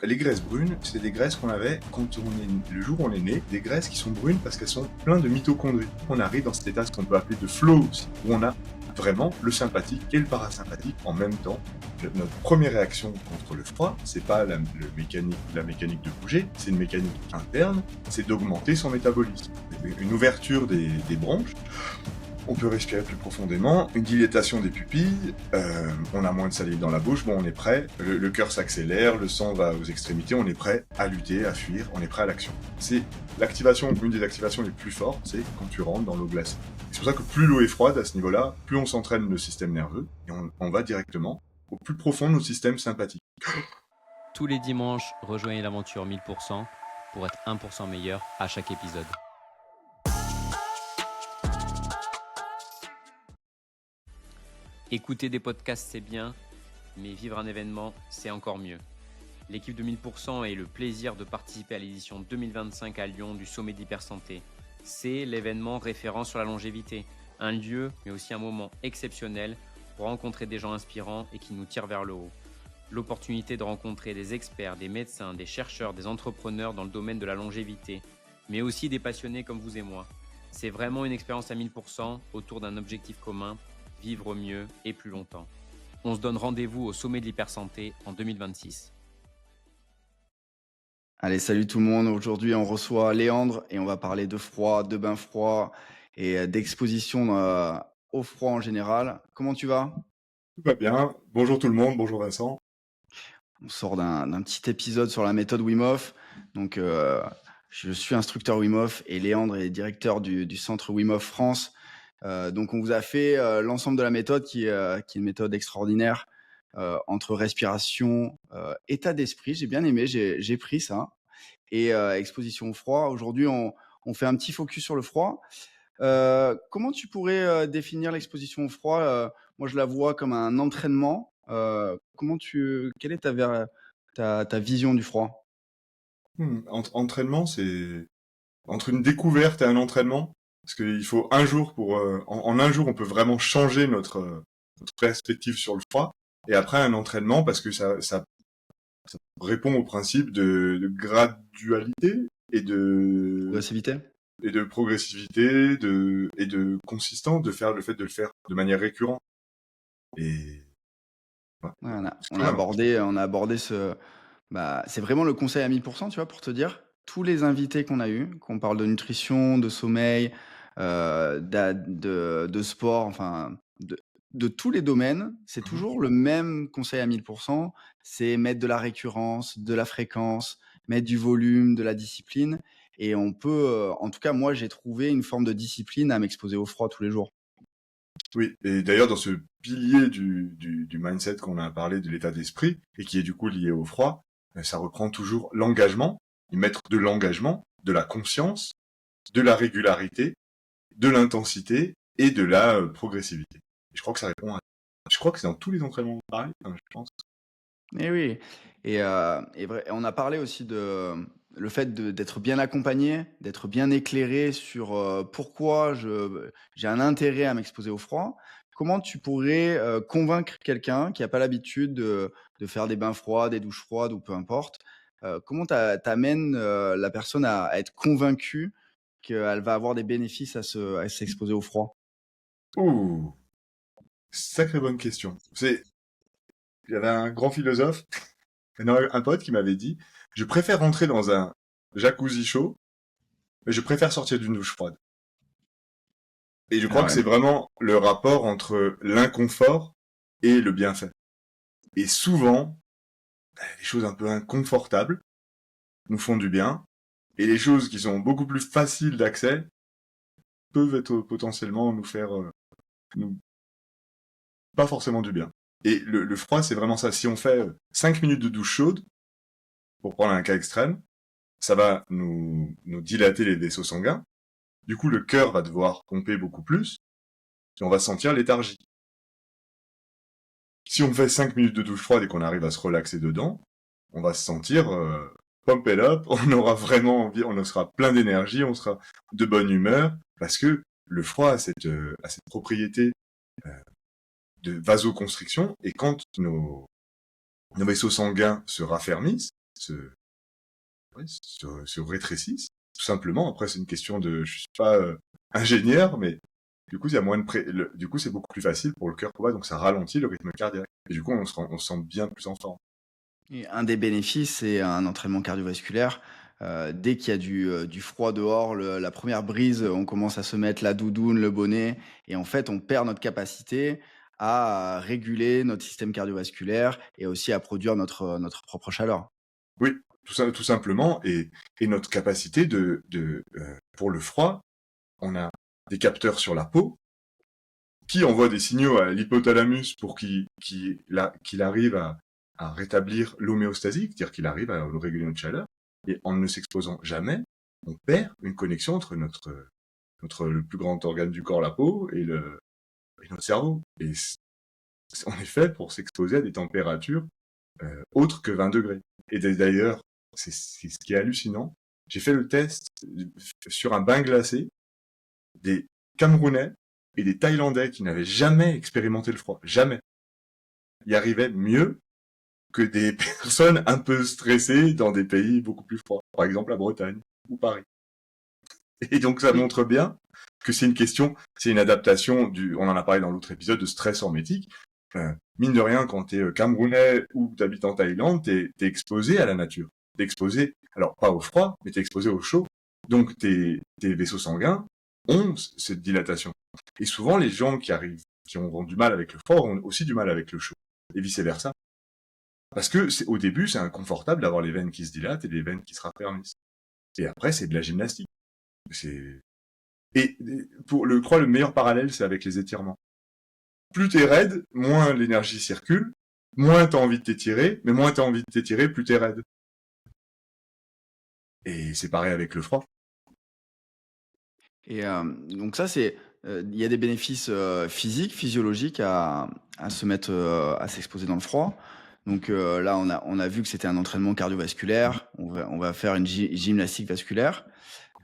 Les graisses brunes, c'est des graisses qu'on avait le jour où on est né, des graisses qui sont brunes parce qu'elles sont pleines de mitochondries. On arrive dans cet état, ce qu'on peut appeler de flow aussi, où on a vraiment le sympathique et le parasympathique en même temps. Notre première réaction contre le froid, c'est pas la mécanique de bouger, c'est une mécanique interne, c'est d'augmenter son métabolisme. Une ouverture des bronches, on peut respirer plus profondément, une dilatation des pupilles, on a moins de salive dans la bouche, bon on est prêt, le cœur s'accélère, le sang va aux extrémités, on est prêt à lutter, à fuir, on est prêt à l'action. C'est une des activations les plus fortes, c'est quand tu rentres dans l'eau glacée. C'est pour ça que plus l'eau est froide à ce niveau-là, plus on s'entraîne le système nerveux, et on va directement au plus profond de nos systèmes sympathiques. Tous les dimanches, rejoignez l'aventure 1000% pour être 1% meilleur à chaque épisode. Écouter des podcasts, c'est bien, mais vivre un événement, c'est encore mieux. L'équipe de 1000% a eu le plaisir de participer à l'édition 2025 à Lyon du Sommet d'Hypersanté. C'est l'événement référent sur la longévité, un lieu, mais aussi un moment exceptionnel pour rencontrer des gens inspirants et qui nous tirent vers le haut. L'opportunité de rencontrer des experts, des médecins, des chercheurs, des entrepreneurs dans le domaine de la longévité, mais aussi des passionnés comme vous et moi. C'est vraiment une expérience à 1000% autour d'un objectif commun, vivre mieux et plus longtemps. On se donne rendez-vous au Sommet de l'Hypersanté en 2026. Allez, salut tout le monde. Aujourd'hui, on reçoit Léandre et on va parler de froid, de bain froid et d'exposition au froid en général. Comment tu vas? Tout va bien, bonjour tout le monde, bonjour Vincent. On sort d'un petit épisode sur la méthode Wim Hof. Donc, je suis instructeur Wim Hof et Léandre est directeur du centre Wim Hof France. Donc, on vous a fait l'ensemble de la méthode qui est une méthode extraordinaire entre respiration, état d'esprit. J'ai bien aimé, j'ai pris ça. Et exposition au froid. Aujourd'hui, on fait un petit focus sur le froid. Comment tu pourrais définir l'exposition au froid? Moi, je la vois comme un entraînement. Quelle est ta vision du froid? Entraînement, c'est entre une découverte et un entraînement, parce qu'il faut un jour pour en un jour on peut vraiment changer notre perspective sur le froid, et après un entraînement parce que ça répond au principe de gradualité et Progressivité? de progressivité et de consistance, de faire le fait de le faire de manière récurrente. Et ouais, Ouais, c'est on quand a même abordé c'est vraiment le conseil à 1000%, tu vois, pour te dire. Tous les invités qu'on a eus, qu'on parle de nutrition, de sommeil, de sport, enfin, de tous les domaines, c'est toujours le même conseil à 1000%. C'est mettre de la récurrence, de la fréquence, mettre du volume, de la discipline. Et on peut, en tout cas, moi, j'ai trouvé une forme de discipline à m'exposer au froid tous les jours. Oui, et d'ailleurs dans ce pilier du mindset qu'on a parlé, de l'état d'esprit, et qui est du coup lié au froid, ça reprend toujours l'engagement, y mettre de l'engagement, de la conscience, de la régularité, de l'intensité et de la progressivité. Et je crois que ça répond à... Je crois que c'est dans tous les entraînements pareil, je pense. Eh oui, on a parlé aussi de le fait d'être bien accompagné, d'être bien éclairé sur pourquoi j'ai un intérêt à m'exposer au froid. Comment tu pourrais convaincre quelqu'un qui n'a pas l'habitude de faire des bains froids, des douches froides ou peu importe, comment t'amènes la personne à être convaincue qu'elle va avoir des bénéfices à s'exposer au froid? Ouh, sacrée bonne question. Il y avait un grand philosophe, un pote qui m'avait dit, je préfère rentrer dans un jacuzzi chaud, mais je préfère sortir d'une douche froide. Et je Ah crois que ouais. c'est vraiment le rapport entre l'inconfort et le bienfait. Et souvent, les choses un peu inconfortables nous font du bien, et les choses qui sont beaucoup plus faciles d'accès peuvent être potentiellement nous faire pas forcément du bien. Et le froid, c'est vraiment ça. Si on fait 5 minutes de douche chaude, pour prendre un cas extrême, ça va nous dilater les vaisseaux sanguins. Du coup, le cœur va devoir pomper beaucoup plus, et on va sentir léthargie. Si on fait 5 minutes de douche froide et qu'on arrive à se relaxer dedans, on va se sentir pump it up, on aura vraiment envie, on sera plein d'énergie, on sera de bonne humeur, parce que le froid a cette propriété euh, de vasoconstriction, et quand nos vaisseaux sanguins se raffermissent, se rétrécissent, tout simplement. Après, c'est une question de, je suis pas ingénieur, mais du coup, il y a moins du coup, c'est beaucoup plus facile pour le cœur pour battre, donc ça ralentit le rythme cardiaque. Et du coup, on se sent bien plus en forme. Et un des bénéfices, c'est un entraînement cardiovasculaire. Dès qu'il y a du froid dehors, la première brise, on commence à se mettre la doudoune, le bonnet, et en fait, on perd notre capacité à réguler notre système cardiovasculaire et aussi à produire notre propre chaleur. Oui, tout simplement. Et notre capacité pour le froid, on a des capteurs sur la peau qui envoient des signaux à l'hypothalamus pour qu'il arrive à rétablir l'homéostasie, c'est-à-dire qu'il arrive à réguler notre chaleur. Et en ne s'exposant jamais, on perd une connexion entre le plus grand organe du corps, la peau, et notre cerveau. Et on est fait pour s'exposer à des températures autres que 20 degrés. Et d'ailleurs, c'est ce qui est hallucinant. J'ai fait le test sur un bain glacé des Camerounais et des Thaïlandais qui n'avaient jamais expérimenté le froid. Jamais. Y arrivaient mieux que des personnes un peu stressées dans des pays beaucoup plus froids. Par exemple, la Bretagne ou Paris. Et donc, ça Et montre bien que c'est une adaptation on en a parlé dans l'autre épisode, de stress hormétique. Mine de rien, quand t'es Camerounais ou que t'habites en Thaïlande, t'es exposé à la nature. T'es exposé, alors pas au froid, mais t'es exposé au chaud. Donc tes vaisseaux sanguins ont cette dilatation. Et souvent, les gens qui ont du mal avec le froid ont aussi du mal avec le chaud. Et vice versa. Parce que au début, c'est inconfortable d'avoir les veines qui se dilatent et les veines qui se raffermissent. Et après, c'est de la gymnastique. Je crois le meilleur parallèle, c'est avec les étirements. Plus t'es raide, moins l'énergie circule, moins t'as envie de t'étirer, mais moins t'as envie de t'étirer, plus t'es raide. Et c'est pareil avec le froid. Et donc ça, il y a des bénéfices physiques, physiologiques à se mettre, à s'exposer dans le froid. Donc là, on a vu que c'était un entraînement cardiovasculaire. On va faire une gymnastique vasculaire.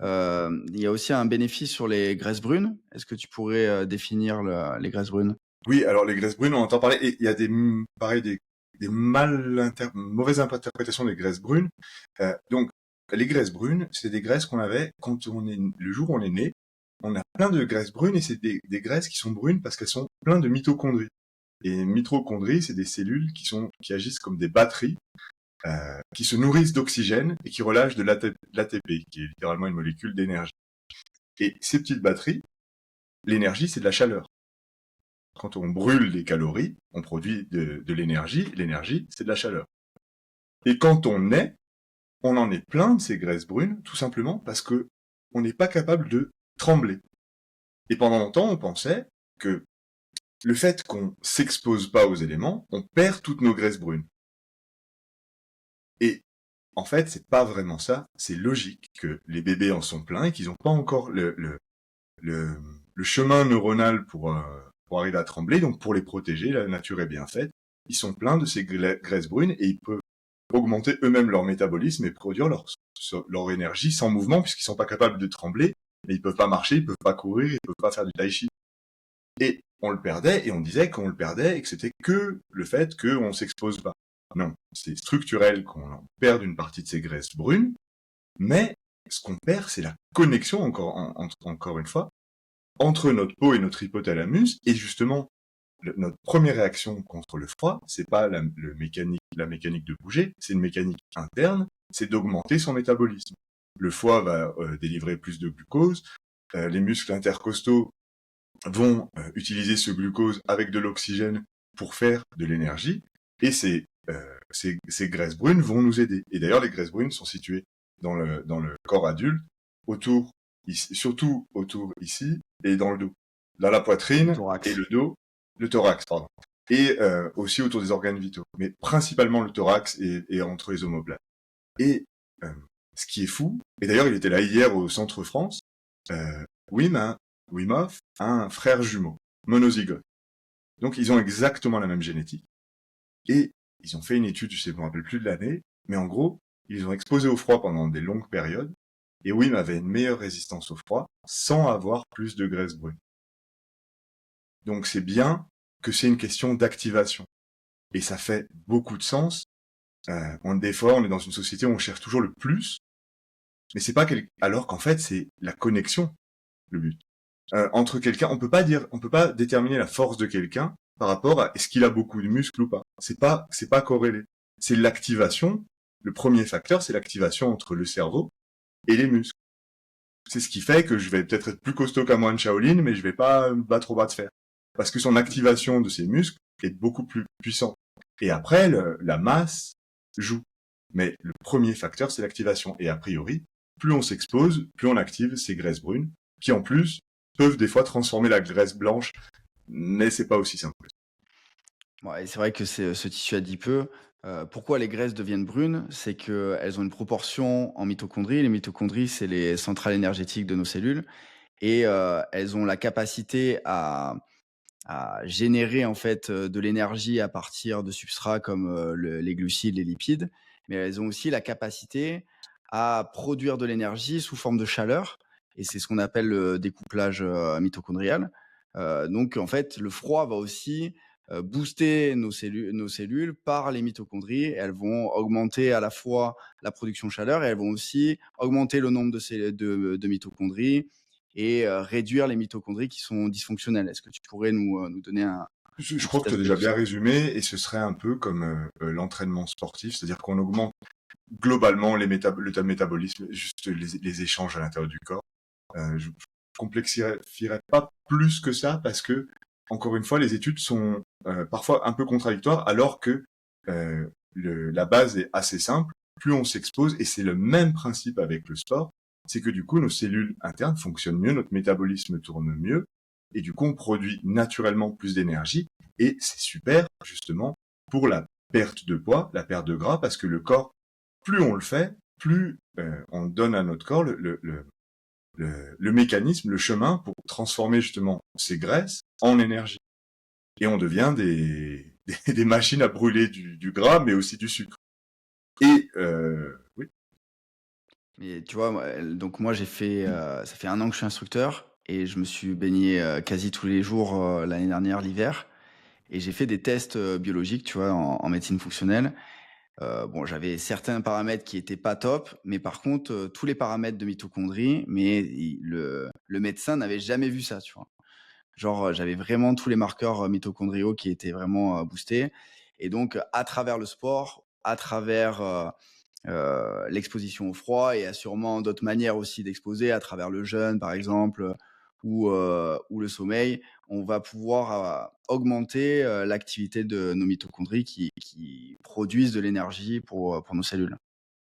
Il y a aussi un bénéfice sur les graisses brunes. Est-ce que tu pourrais définir les graisses brunes? Oui, alors les graisses brunes, on entend parler, et il y a des mauvaises interprétations des graisses brunes. Donc, les graisses brunes, c'est des graisses qu'on avait le jour où on est né. On a plein de graisses brunes, et c'est des graisses qui sont brunes parce qu'elles sont pleines de mitochondries. Et mitochondries, c'est des cellules qui agissent comme des batteries, qui se nourrissent d'oxygène et qui relâchent de l'ATP, qui est littéralement une molécule d'énergie. Et ces petites batteries, l'énergie, c'est de la chaleur. Quand on brûle des calories, on produit de l'énergie. L'énergie, c'est de la chaleur. Et quand on naît, on en est plein de ces graisses brunes, tout simplement parce que on n'est pas capable de trembler. Et pendant longtemps, on pensait que le fait qu'on s'expose pas aux éléments, on perd toutes nos graisses brunes. Et en fait, c'est pas vraiment ça. C'est logique que les bébés en sont pleins et qu'ils n'ont pas encore le chemin neuronal pour arriver à trembler. Donc pour les protéger, la nature est bien faite. Ils sont pleins de ces graisses brunes et ils peuvent augmenter eux-mêmes leur métabolisme et produire leur énergie sans mouvement puisqu'ils sont pas capables de trembler, mais ils peuvent pas marcher, ils peuvent pas courir, ils peuvent pas faire du tai chi. Et on le perdait et on disait qu'on le perdait et que c'était que le fait qu'on s'expose pas. Non, c'est structurel qu'on perde une partie de ces graisses brunes, mais ce qu'on perd, c'est la connexion, encore une fois, entre notre peau et notre hypothalamus, et justement, notre première réaction contre le froid, c'est pas la mécanique de bouger, c'est une mécanique interne, c'est d'augmenter son métabolisme. Le foie va délivrer plus de glucose, les muscles intercostaux vont utiliser ce glucose avec de l'oxygène pour faire de l'énergie, et ces graisses brunes vont nous aider. Et d'ailleurs, les graisses brunes sont situées dans le corps adulte, surtout autour ici, et dans le dos. Dans la poitrine et le dos, le thorax, pardon. Et aussi autour des organes vitaux. Mais principalement le thorax et entre les omoplates. Et ce qui est fou, et d'ailleurs il était là hier au Centre France, Wim Hof a un frère jumeau, monozygote. Donc ils ont exactement la même génétique. Et ils ont fait une étude, je ne me rappelle plus de l'année, mais en gros, ils ont exposé au froid pendant des longues périodes, et Wim avait une meilleure résistance au froid, sans avoir plus de graisse brune. Donc c'est bien que c'est une question d'activation. Et ça fait beaucoup de sens Des fois, on est dans une société où on cherche toujours le plus, mais c'est pas alors qu'en fait, c'est la connexion, le but. Entre quelqu'un, on peut pas déterminer la force de quelqu'un par rapport à est-ce qu'il a beaucoup de muscles ou pas. C'est pas corrélé. C'est l'activation. Le premier facteur, c'est l'activation entre le cerveau et les muscles. C'est ce qui fait que je vais peut-être être plus costaud qu'un moine Shaolin, mais je vais pas me battre au bras de fer. Parce que son activation de ses muscles est beaucoup plus puissante. Et après, la masse joue. Mais le premier facteur, c'est l'activation. Et a priori, plus on s'expose, plus on active ces graisses brunes, qui en plus peuvent des fois transformer la graisse blanche, mais c'est pas aussi simple. Ouais, et c'est vrai que ce tissu adipeux, pourquoi les graisses deviennent brunes? C'est qu'elles ont une proportion en mitochondries. Les mitochondries, c'est les centrales énergétiques de nos cellules et elles ont la capacité à générer en fait, de l'énergie à partir de substrats comme, les glucides, les lipides, mais elles ont aussi la capacité à produire de l'énergie sous forme de chaleur et c'est ce qu'on appelle le découplage, mitochondrial. Donc en fait, le froid va aussi, booster nos cellules par les mitochondries. Elles vont augmenter à la fois la production de chaleur et elles vont aussi augmenter le nombre de mitochondries et réduire les mitochondries qui sont dysfonctionnelles. Est-ce que tu pourrais nous donner Je un crois petit que tu as aspect déjà de bien ça? résumé, et ce serait un peu comme l'entraînement sportif, c'est-à-dire qu'on augmente globalement le métabolisme, juste les échanges à l'intérieur du corps. Je complexifierais pas plus que ça parce que, encore une fois, les études sont parfois un peu contradictoires alors que la base est assez simple. Plus on s'expose, et c'est le même principe avec le sport, c'est que du coup nos cellules internes fonctionnent mieux, notre métabolisme tourne mieux, et du coup on produit naturellement plus d'énergie, et c'est super justement pour la perte de poids, la perte de gras, parce que le corps, plus on le fait, plus on donne à notre corps le mécanisme, le chemin pour transformer justement ces graisses en énergie. Et on devient des machines à brûler du gras, mais aussi du sucre. Et oui, Mais tu vois, donc moi j'ai fait, ça fait 1 an que je suis instructeur et je me suis baigné, quasi tous les jours, l'année dernière l'hiver et j'ai fait des tests, biologiques, tu vois, en médecine fonctionnelle. Bon, j'avais certains paramètres qui étaient pas top, mais par contre, tous les paramètres de mitochondrie, mais le médecin n'avait jamais vu ça, tu vois? Genre, j'avais vraiment tous les marqueurs, mitochondriaux qui étaient vraiment, boostés et donc, à travers le sport, à travers, l'exposition au froid et à sûrement d'autres manières aussi d'exposer, à travers le jeûne, par exemple, ou le sommeil, on va pouvoir, augmenter, l'activité de nos mitochondries qui produisent de l'énergie pour nos cellules.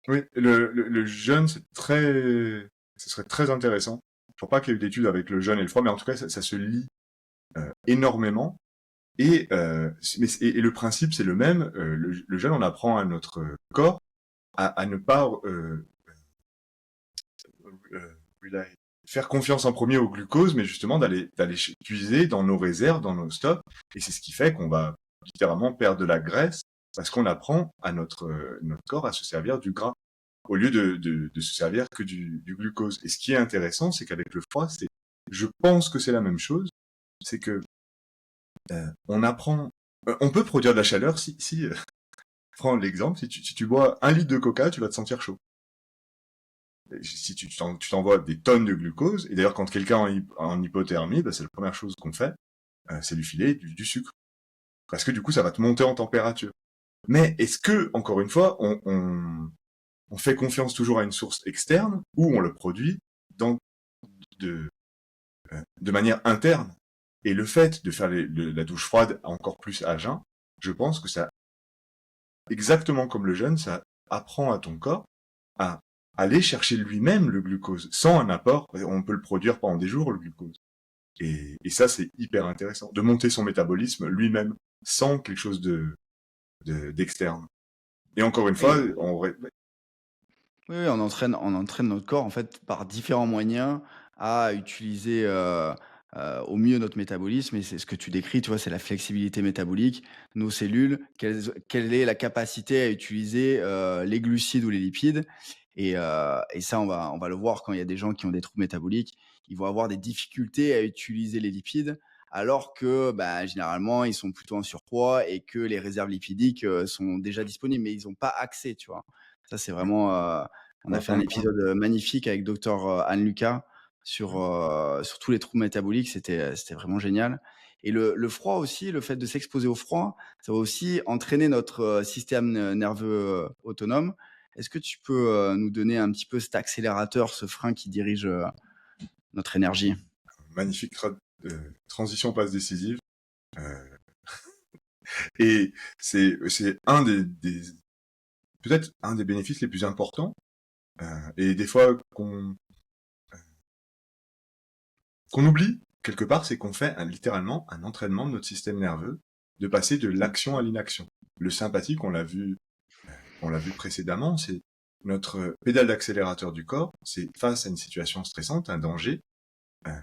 oui, le jeûne, ce serait très intéressant. Je crois pas qu'il y ait eu d'études avec le jeûne et le froid, mais en tout cas, ça se lie énormément. Et le principe, c'est le même. Le jeûne, on apprend à notre corps à ne pas rely- faire confiance en premier au glucose, mais justement d'aller puiser dans nos réserves, dans nos stocks. Et c'est ce qui fait qu'on va littéralement perdre de la graisse parce qu'on apprend à notre corps à se servir du gras au lieu de se servir que du glucose. Et ce qui est intéressant, c'est qu'avec le froid, je pense que c'est la même chose. C'est que on apprend, on peut produire de la chaleur si prends l'exemple, si tu bois 1 litre de coca, tu vas te sentir chaud. Et si tu t'envoies des tonnes de glucose, et d'ailleurs quand quelqu'un est en hypothermie, bah, c'est la première chose qu'on fait, c'est lui filer du sucre. Parce que du coup, ça va te monter en température. Mais est-ce que, encore une fois, on fait confiance toujours à une source externe, ou on le produit dans, de, de manière interne? Et le fait de faire la douche froide encore plus à jeun, je pense que ça, exactement comme le jeûne, ça apprend à ton corps à aller chercher lui-même le glucose, sans un apport. On peut le produire pendant des jours, le glucose. Et ça, c'est hyper intéressant, de monter son métabolisme lui-même, sans quelque chose d'externe. Et encore une fois, Oui, oui, oui, on entraîne notre corps en fait par différents moyens à utiliser au mieux notre métabolisme et c'est ce que tu décris, tu vois, c'est la flexibilité métabolique. Nos cellules, quelle est la capacité à utiliser les glucides ou les lipides et ça, on va le voir quand il y a des gens qui ont des troubles métaboliques, ils vont avoir des difficultés à utiliser les lipides alors que, bah, généralement, ils sont plutôt en surpoids et que les réserves lipidiques, sont déjà disponibles, mais ils ont pas accès, tu vois? Ça, c'est vraiment, on a fait un épisode, magnifique avec docteur, Anne Lucas sur tous les troubles métaboliques. C'était vraiment génial et le froid aussi, le fait de s'exposer au froid, ça va aussi entraîner notre, système, nerveux, autonome. Est-ce que tu peux, nous donner un petit peu cet accélérateur, ce frein qui dirige, notre énergie? Magnifique transition passe décisive. Euh, et c'est un peut-être un des bénéfices les plus importants. Et des fois qu'on oublie quelque part, c'est qu'on fait littéralement un entraînement de notre système nerveux, de passer de l'action à l'inaction. Le sympathique, on l'a vu précédemment, c'est notre pédale d'accélérateur du corps. C'est face à une situation stressante, un danger, euh,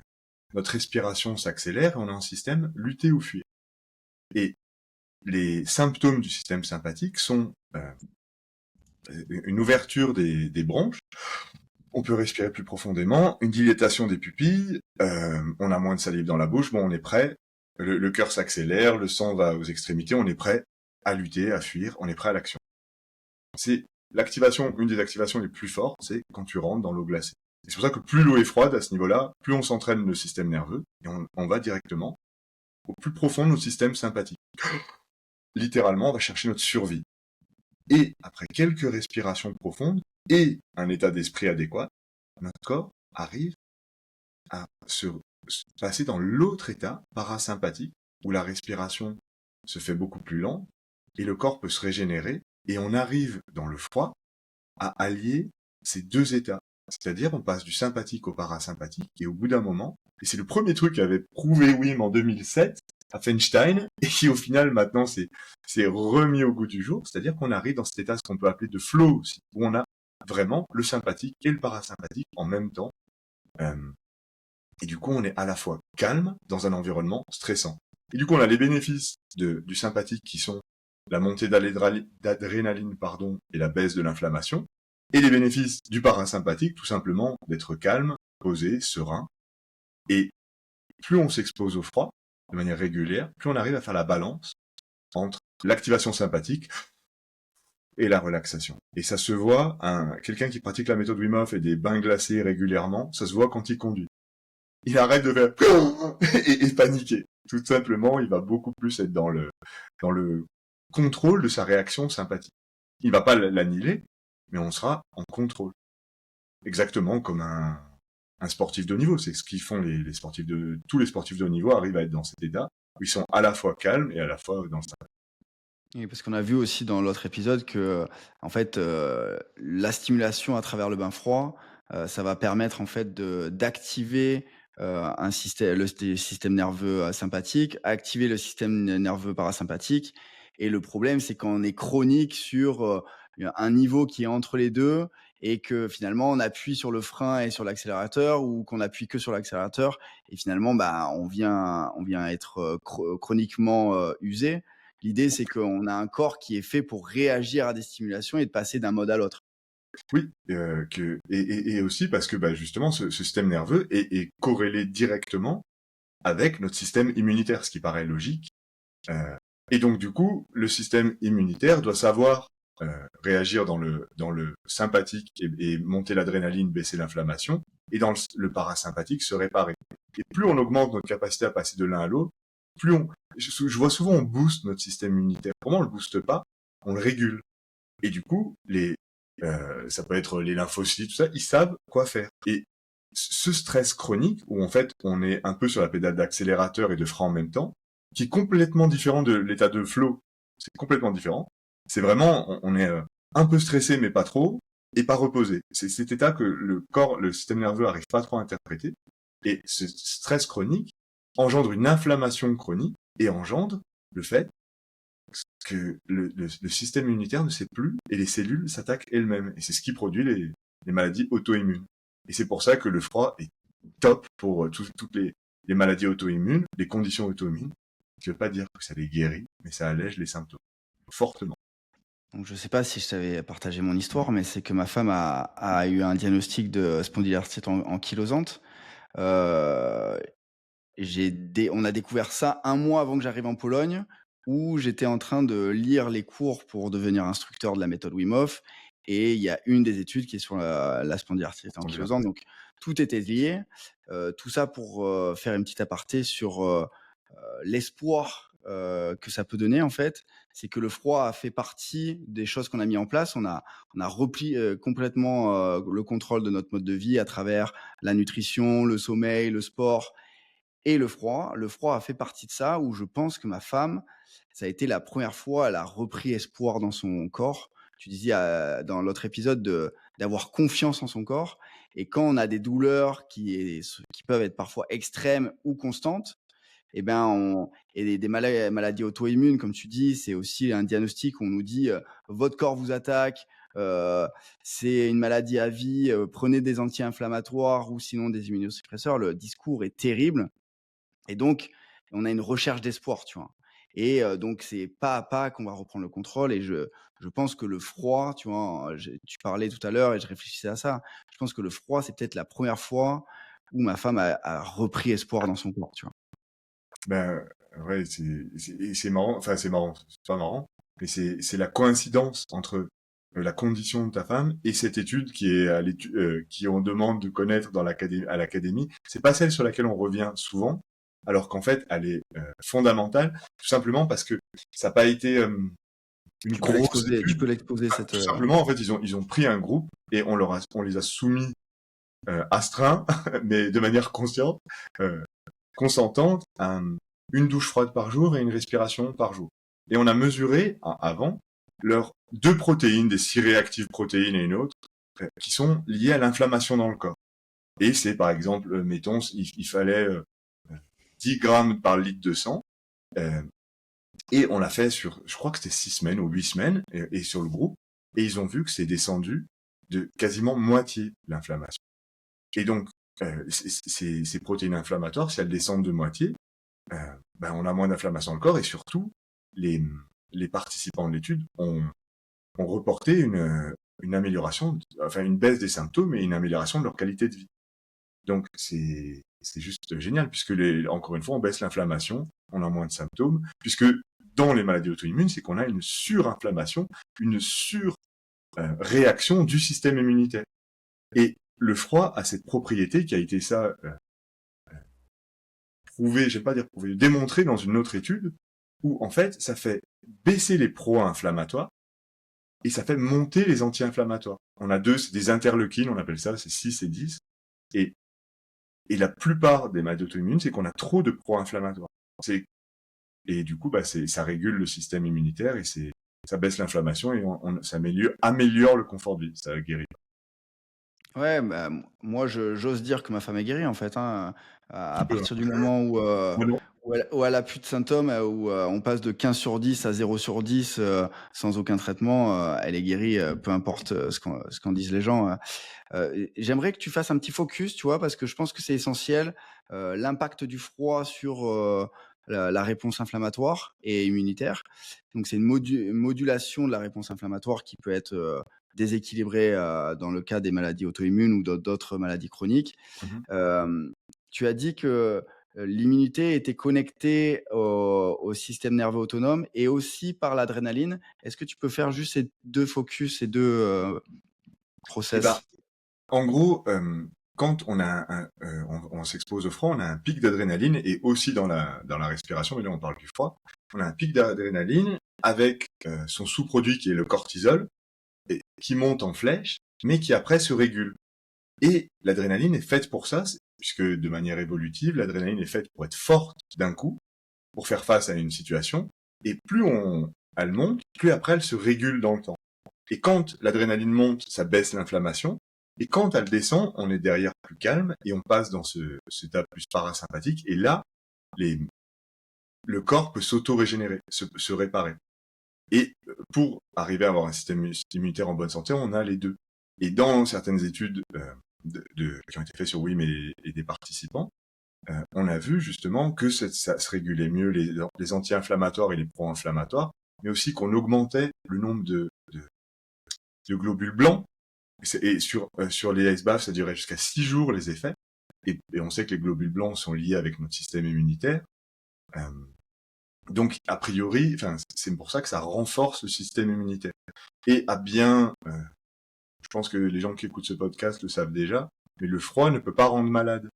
notre respiration s'accélère et on a un système lutter ou fuir. Et les symptômes du système sympathique sont une ouverture des bronches, on peut respirer plus profondément, une dilatation des pupilles, on a moins de salive dans la bouche, bon, on est prêt, le cœur s'accélère, le sang va aux extrémités, on est prêt à lutter, à fuir, on est prêt à l'action. C'est une des activations les plus fortes, c'est quand tu rentres dans l'eau glacée. Et c'est pour ça que plus l'eau est froide à ce niveau-là, plus on s'entraîne le système nerveux, et on va directement au plus profond de notre système sympathique. Littéralement, on va chercher notre survie. Et après quelques respirations profondes et un état d'esprit adéquat, notre corps arrive à se passer dans l'autre état parasympathique, où la respiration se fait beaucoup plus lente, et le corps peut se régénérer, et on arrive dans le froid à allier ces deux états. C'est-à-dire, on passe du sympathique au parasympathique, et au bout d'un moment, et c'est le premier truc qu'avait prouvé Wim en 2007, à Feinstein, et qui au final maintenant c'est remis au goût du jour, c'est-à-dire qu'on arrive dans cet état, ce qu'on peut appeler de flow aussi, où on a vraiment le sympathique et le parasympathique en même temps. Et du coup, on est à la fois calme dans un environnement stressant. Et du coup, on a les bénéfices du sympathique qui sont la montée d'adrénaline, et la baisse de l'inflammation, et les bénéfices du parasympathique, tout simplement d'être calme, posé, serein. Et plus on s'expose au froid de manière régulière, plus on arrive à faire la balance entre l'activation sympathique et la relaxation. Et ça se voit, quelqu'un qui pratique la méthode Wim Hof et des bains glacés régulièrement, ça se voit quand il conduit. Il arrête de faire et paniquer. Tout simplement, il va beaucoup plus être dans le contrôle de sa réaction sympathique. Il va pas l'annihiler, mais on sera en contrôle. Exactement comme un sportif de haut niveau. C'est ce qu'ils font tous les sportifs de haut niveau arrivent à être dans cet état où ils sont à la fois calmes et à la fois dans le sympathique. Oui, parce qu'on a vu aussi dans l'autre épisode que, en fait, la stimulation à travers le bain froid, ça va permettre en fait d'activer, le système nerveux, sympathique, activer le système nerveux parasympathique et le problème, c'est quand on est chronique sur, un niveau qui est entre les 2 et que finalement on appuie sur le frein et sur l'accélérateur ou qu'on appuie que sur l'accélérateur et finalement, bah, on vient être, chroniquement, usé. L'idée, c'est qu'on a un corps qui est fait pour réagir à des stimulations et de passer d'un mode à l'autre. Oui, et aussi parce que justement ce système nerveux est corrélé directement avec notre système immunitaire, ce qui paraît logique. Et donc du coup, le système immunitaire doit savoir réagir dans le sympathique et monter l'adrénaline, baisser l'inflammation, et dans le parasympathique se réparer. Et plus on augmente notre capacité à passer de l'un à l'autre, je vois souvent on booste notre système immunitaire. Comment on le booste pas? On le régule. Et du coup, ça peut être les lymphocytes, tout ça, ils savent quoi faire. Et ce stress chronique, où en fait on est un peu sur la pédale d'accélérateur et de frein en même temps, qui est complètement différent de l'état de flow, c'est complètement différent. C'est vraiment, on est un peu stressé mais pas trop, et pas reposé. C'est cet état que le système nerveux arrive pas trop à interpréter. Et ce stress chronique engendre une inflammation chronique et engendre le fait que le système immunitaire ne sait plus et les cellules s'attaquent elles-mêmes. Et c'est ce qui produit les maladies auto-immunes. Et c'est pour ça que le froid est top pour toutes les maladies auto-immunes, les conditions auto-immunes. Ce qui ne veut pas dire que ça les guérit, mais ça allège les symptômes fortement. Donc, je ne sais pas si je t'avais partagé mon histoire, mais c'est que ma femme a eu un diagnostic de spondylorestite ankylosante. Euh, on a découvert ça un mois avant que j'arrive en Pologne, où j'étais en train de lire les cours pour devenir instructeur de la méthode Wim Hof. Et il y a une des études qui est sur la spondylarthrite ankylosante. Donc, tout était lié. Tout ça pour faire une petite aparté sur l'espoir que ça peut donner, en fait. C'est que le froid a fait partie des choses qu'on a mis en place. On a repris complètement le contrôle de notre mode de vie à travers la nutrition, le sommeil, le sport et le froid. Le froid a fait partie de ça, où je pense que ma femme, ça a été la première fois, elle a repris espoir dans son corps. Tu disais dans l'autre épisode d'avoir confiance en son corps. Et quand on a des douleurs qui peuvent être parfois extrêmes ou constantes, et des maladies auto-immunes, comme tu dis, c'est aussi un diagnostic où on nous dit votre corps vous attaque, c'est une maladie à vie, prenez des anti-inflammatoires ou sinon des immunosuppresseurs. Le discours est terrible. Et donc, on a une recherche d'espoir, tu vois. Et donc, c'est pas à pas qu'on va reprendre le contrôle. Et je pense que le froid, tu vois, tu parlais tout à l'heure et je réfléchissais à ça. Je pense que le froid, c'est peut-être la première fois où ma femme a repris espoir dans son corps, tu vois. Ben, ouais, c'est marrant, enfin, c'est marrant, c'est pas marrant, mais c'est la coïncidence entre la condition de ta femme et cette étude qui est qui on demande de connaître à l'académie. C'est pas celle sur laquelle on revient souvent, alors qu'en fait, elle est fondamentale, tout simplement parce que ça n'a pas été une grosse étude. Tu peux l'exposer, Tout simplement, en fait, ils ont pris un groupe et on les a soumis astreints, mais de manière consciente, consentante, une douche froide par jour et une respiration par jour. Et on a mesuré avant leurs 2 protéines, des C-réactives protéines et une autre, qui sont liées à l'inflammation dans le corps. Et c'est par exemple, mettons, il fallait 10 grammes par litre de sang, et on l'a fait sur, je crois que c'était 6 semaines ou 8 semaines, et sur le groupe, et ils ont vu que c'est descendu de quasiment moitié l'inflammation. Et donc, ces protéines inflammatoires, si elles descendent de moitié, on a moins d'inflammation dans le corps, et surtout, les participants de l'étude ont reporté une amélioration, enfin une baisse des symptômes et une amélioration de leur qualité de vie. Donc c'est juste génial, puisque encore une fois, on baisse l'inflammation, on a moins de symptômes, puisque dans les maladies auto-immunes, c'est qu'on a une surinflammation, une surréaction du système immunitaire. Et le froid a cette propriété qui a été prouvé, je vais pas dire prouvé, démontré dans une autre étude, où en fait, ça fait baisser les pro-inflammatoires et ça fait monter les anti-inflammatoires. On a c'est des interleukines, on appelle ça, c'est 6 et 10. Et la plupart des maladies auto-immunes, c'est qu'on a trop de pro-inflammatoires. Et du coup, ça régule le système immunitaire et ça baisse l'inflammation et ça améliore le confort de vie, ça guérit. Ouais, moi, j'ose dire que ma femme est guérie, en fait, hein, à partir du moment où elle a plus de symptômes, où on passe de 15 sur 10 à 0 sur 10 sans aucun traitement, elle est guérie, peu importe ce qu'en disent les gens. J'aimerais que tu fasses un petit focus, tu vois, parce que je pense que c'est essentiel, l'impact du froid sur la réponse inflammatoire et immunitaire. Donc, c'est une modulation de la réponse inflammatoire qui peut être déséquilibrée dans le cas des maladies auto-immunes ou d'autres maladies chroniques. Tu as dit que l'immunité était connectée au système nerveux autonome et aussi par l'adrénaline. Est-ce que tu peux faire juste ces 2 focus, ces 2 process? En gros, quand on a on s'expose au froid, on a un pic d'adrénaline et aussi dans la respiration, mais là on parle du froid, on a un pic d'adrénaline avec son sous-produit qui est le cortisol, et qui monte en flèche, mais qui après se régule. Et l'adrénaline est faite pour ça, puisque de manière évolutive, l'adrénaline est faite pour être forte d'un coup, pour faire face à une situation, et plus elle monte, plus après elle se régule dans le temps. Et quand l'adrénaline monte, ça baisse l'inflammation, et quand elle descend, on est derrière plus calme, et on passe dans cet état plus parasympathique, et là, le corps peut s'auto-régénérer, se réparer. Et pour arriver à avoir un système immunitaire en bonne santé, on a les 2. Et dans certaines études qui ont été faites sur WIM et des participants, on a vu justement que ça se régulait mieux les anti-inflammatoires et les pro-inflammatoires, mais aussi qu'on augmentait le nombre de globules blancs. Et sur les ice baths, ça durait jusqu'à 6 jours les effets. et on sait que les globules blancs sont liés avec notre système immunitaire. Euh, donc, a priori, c'est pour ça que ça renforce le système immunitaire. Et je pense que les gens qui écoutent ce podcast le savent déjà, mais le froid ne peut pas rendre malade.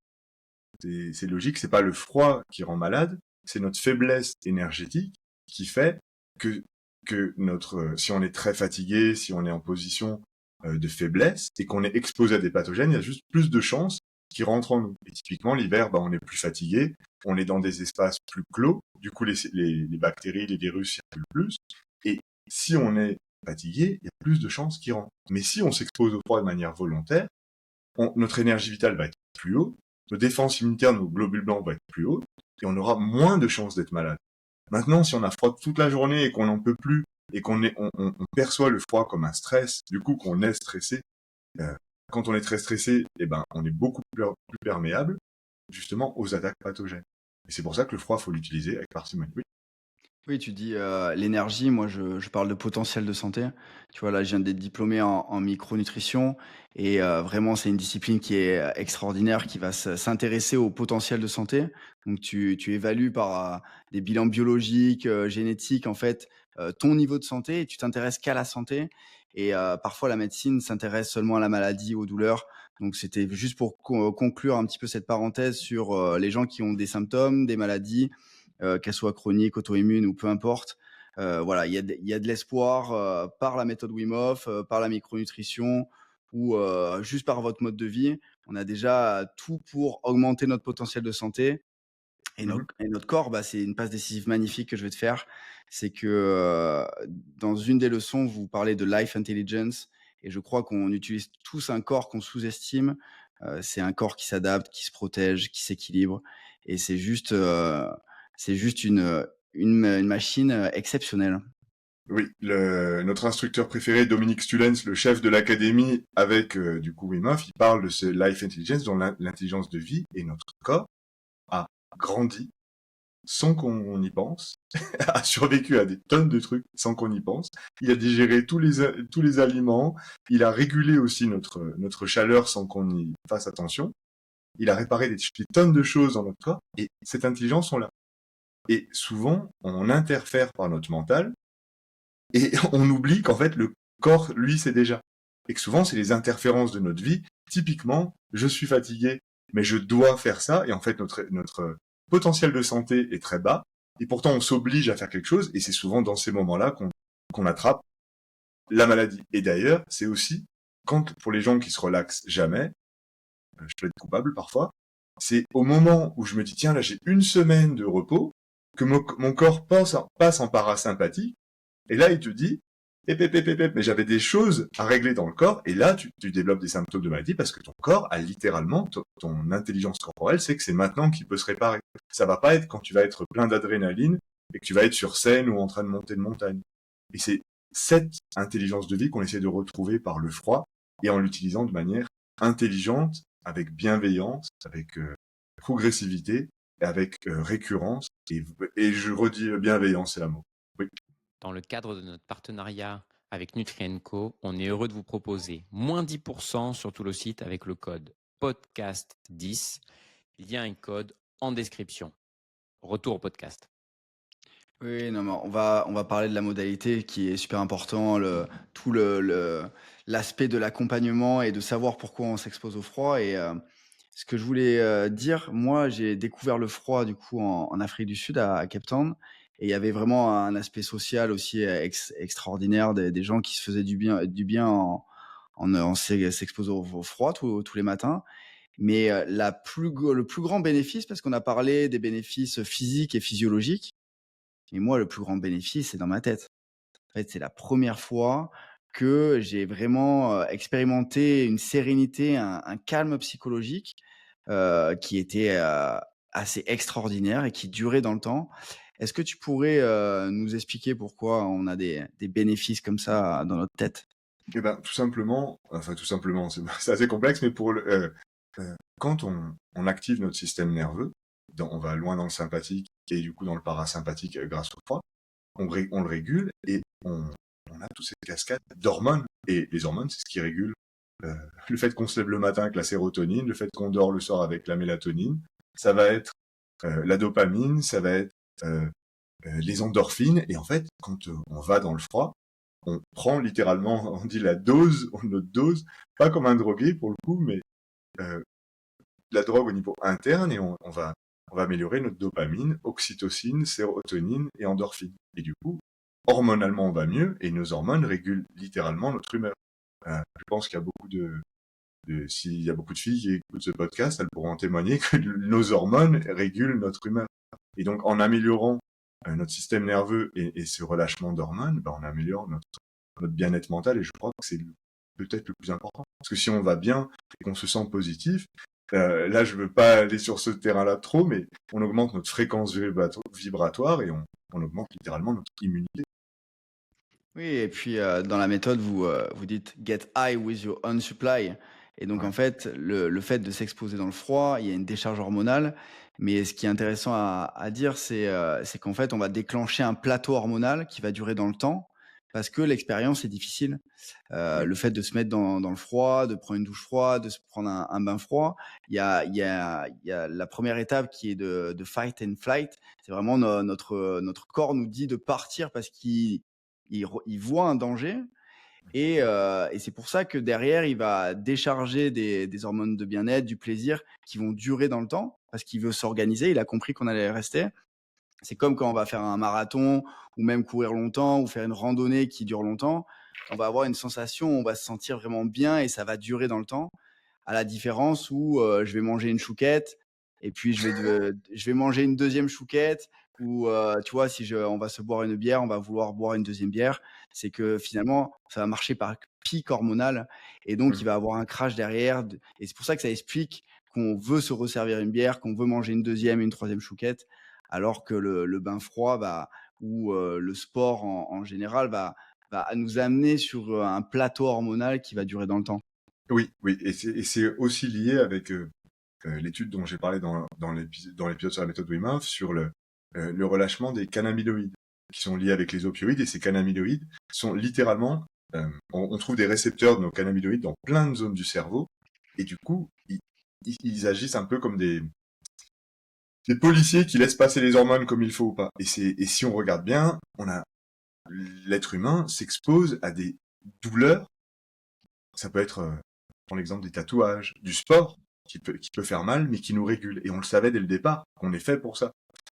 C'est logique, c'est pas le froid qui rend malade, c'est notre faiblesse énergétique qui fait que si on est très fatigué, si on est en position de faiblesse et qu'on est exposé à des pathogènes, il y a juste plus de chances qu'ils rentrent en nous. Et typiquement, l'hiver, on est plus fatigué, on est dans des espaces plus clos, du coup, les bactéries, les virus circulent plus. Et si on est fatigué, il y a plus de chances qu'ils rentrent. Mais si on s'expose au froid de manière volontaire, notre énergie vitale va être plus haute, nos défenses immunitaires, nos globules blancs vont être plus hautes, et on aura moins de chances d'être malade. Maintenant, si on a froid toute la journée et qu'on n'en peut plus, et qu'on perçoit le froid comme un stress, du coup qu'on est stressé, quand on est très stressé, on est beaucoup plus perméable, justement, aux attaques pathogènes. Et c'est pour ça que le froid, faut l'utiliser avec parcimonie. Oui. Oui, tu dis l'énergie, moi je parle de potentiel de santé. Tu vois, là, je viens d'être diplômé en micronutrition et vraiment, c'est une discipline qui est extraordinaire, qui va s'intéresser au potentiel de santé. Donc, tu évalues par des bilans biologiques, génétiques, en fait, ton niveau de santé et tu t'intéresses qu'à la santé. Et parfois, la médecine s'intéresse seulement à la maladie, aux douleurs. Donc, c'était juste pour conclure un petit peu cette parenthèse sur les gens qui ont des symptômes, des maladies qu'elle soit chronique, auto-immune ou peu importe. Voilà, il y a de l'espoir par la méthode Wim Hof, par la micronutrition ou juste par votre mode de vie. On a déjà tout pour augmenter notre potentiel de santé. Et notre corps, c'est une passe décisive magnifique que je vais te faire. C'est que dans une des leçons, vous parlez de life intelligence. Et je crois qu'on utilise tous un corps qu'on sous-estime. C'est un corps qui s'adapte, qui se protège, qui s'équilibre. Et c'est juste une machine exceptionnelle. Oui, notre instructeur préféré, Dominique Stulens, le chef de l'académie, avec du coup Wim Hof, il parle de ce life intelligence, dont l'intelligence de vie, et notre corps a grandi sans qu'on y pense, a survécu à des tonnes de trucs sans qu'on y pense. Il a digéré tous les aliments, il a régulé aussi notre chaleur sans qu'on y fasse attention. Il a réparé des tonnes de choses dans notre corps, et cette intelligence, on l'a. Et souvent, on interfère par notre mental, et on oublie qu'en fait, le corps, lui, c'est déjà. Et que souvent, c'est les interférences de notre vie. Typiquement, je suis fatigué, mais je dois faire ça. Et en fait, notre potentiel de santé est très bas. Et pourtant, on s'oblige à faire quelque chose. Et c'est souvent dans ces moments-là qu'on attrape la maladie. Et d'ailleurs, c'est aussi, pour les gens qui se relaxent jamais, je peux être coupable parfois, c'est au moment où je me dis, tiens, là, j'ai une semaine de repos, que mon corps passe en parasympathique. Et là, il te dit, mais j'avais des choses à régler dans le corps, et là, tu développes des symptômes de maladie parce que ton corps a littéralement, ton intelligence corporelle, c'est que c'est maintenant qu'il peut se réparer. Ça va pas être quand tu vas être plein d'adrénaline et que tu vas être sur scène ou en train de monter une montagne. Et c'est cette intelligence de vie qu'on essaie de retrouver par le froid et en l'utilisant de manière intelligente, avec bienveillance, avec progressivité, et avec récurrence, et je redis bienveillance, c'est l'amour. Oui. Dans le cadre de notre partenariat avec Nutrien&Co, on est heureux de vous proposer moins 10% sur tout le site avec le code podcast10. Il y a un code en description. Retour au podcast. Oui, non, mais on va parler de la modalité qui est super important, l'aspect de l'accompagnement et de savoir pourquoi on s'expose au froid. Et ce que je voulais dire, moi, j'ai découvert le froid du coup en Afrique du Sud, à Cape Town. Et il y avait vraiment un aspect social aussi extraordinaire, des gens qui se faisaient du bien en s'exposant au froid tous les matins. Mais le plus grand bénéfice, parce qu'on a parlé des bénéfices physiques et physiologiques, et moi, le plus grand bénéfice, c'est dans ma tête. En fait, c'est la première fois que j'ai vraiment expérimenté une sérénité, un calme psychologique qui était assez extraordinaire et qui durait dans le temps. Est-ce que tu pourrais nous expliquer pourquoi on a des bénéfices comme ça dans notre tête? Eh ben, tout simplement, c'est assez complexe, mais quand on active notre système nerveux, on va loin dans le sympathique et du coup dans le parasympathique grâce au froid, on le régule et on a toutes ces cascades d'hormones. Et les hormones, c'est ce qui régule euh, le fait qu'on se lève le matin avec la sérotonine, le fait qu'on dort le soir avec la mélatonine. Ça va être la dopamine, ça va être euh, les endorphines. Et en fait, quand on va dans le froid, on prend littéralement, on dit la dose, notre dose, pas comme un drogué pour le coup, mais euh, la drogue au niveau interne, et on va améliorer notre dopamine, oxytocine, sérotonine et endorphine. Et du coup, hormonalement, on va mieux, et nos hormones régulent littéralement notre humeur. Je pense qu'il y a s'il y a beaucoup de filles qui écoutent ce podcast, elles pourront en témoigner que nos hormones régulent notre humeur. Et donc, en améliorant notre système nerveux et ce relâchement d'hormones, on améliore notre bien-être mental, et je crois que c'est peut-être le plus important. Parce que si on va bien et qu'on se sent positif, là, je veux pas aller sur ce terrain-là trop, mais on augmente notre fréquence vibratoire et on augmente littéralement notre immunité. Oui, et puis dans la méthode, vous dites get high with your own supply. Et donc, Ouais. en fait, le fait de s'exposer dans le froid, il y a une décharge hormonale. Mais ce qui est intéressant à dire, c'est qu'en fait, on va déclencher un plateau hormonal qui va durer dans le temps parce que l'expérience est difficile. Oui. Le fait de se mettre dans le froid, de prendre une douche froide, de se prendre un bain froid, il y a la première étape qui est de fight and flight. C'est vraiment notre corps nous dit de partir parce qu'il voit un danger et c'est pour ça que derrière, il va décharger des hormones de bien-être, du plaisir qui vont durer dans le temps parce qu'il veut s'organiser. Il a compris qu'on allait rester. C'est comme quand on va faire un marathon ou même courir longtemps ou faire une randonnée qui dure longtemps. On va avoir une sensation, on va se sentir vraiment bien et ça va durer dans le temps. À la différence où je vais manger une chouquette et puis je vais manger une deuxième chouquette ou tu vois, si on va se boire une bière, on va vouloir boire une deuxième bière. C'est que finalement, ça va marcher par pic hormonal et donc il va avoir un crash derrière. Et c'est pour ça que ça explique qu'on veut se resservir une bière, qu'on veut manger une deuxième et une troisième chouquette, alors que le bain froid ou le sport en général va nous amener sur un plateau hormonal qui va durer dans le temps. Oui, oui, et c'est aussi lié avec l'étude dont j'ai parlé dans l'épisode sur la méthode Wim Hof, sur le relâchement des cannabinoïdes, qui sont liés avec les opioïdes, et ces cannabinoïdes sont littéralement, on trouve des récepteurs de nos cannabinoïdes dans plein de zones du cerveau, et du coup, ils agissent un peu comme des policiers qui laissent passer les hormones comme il faut ou pas. Et si on regarde bien, l'être humain s'expose à des douleurs. Ça peut être, pour l'exemple des tatouages, du sport, qui peut faire mal, mais qui nous régule. Et on le savait dès le départ, qu'on est fait pour ça.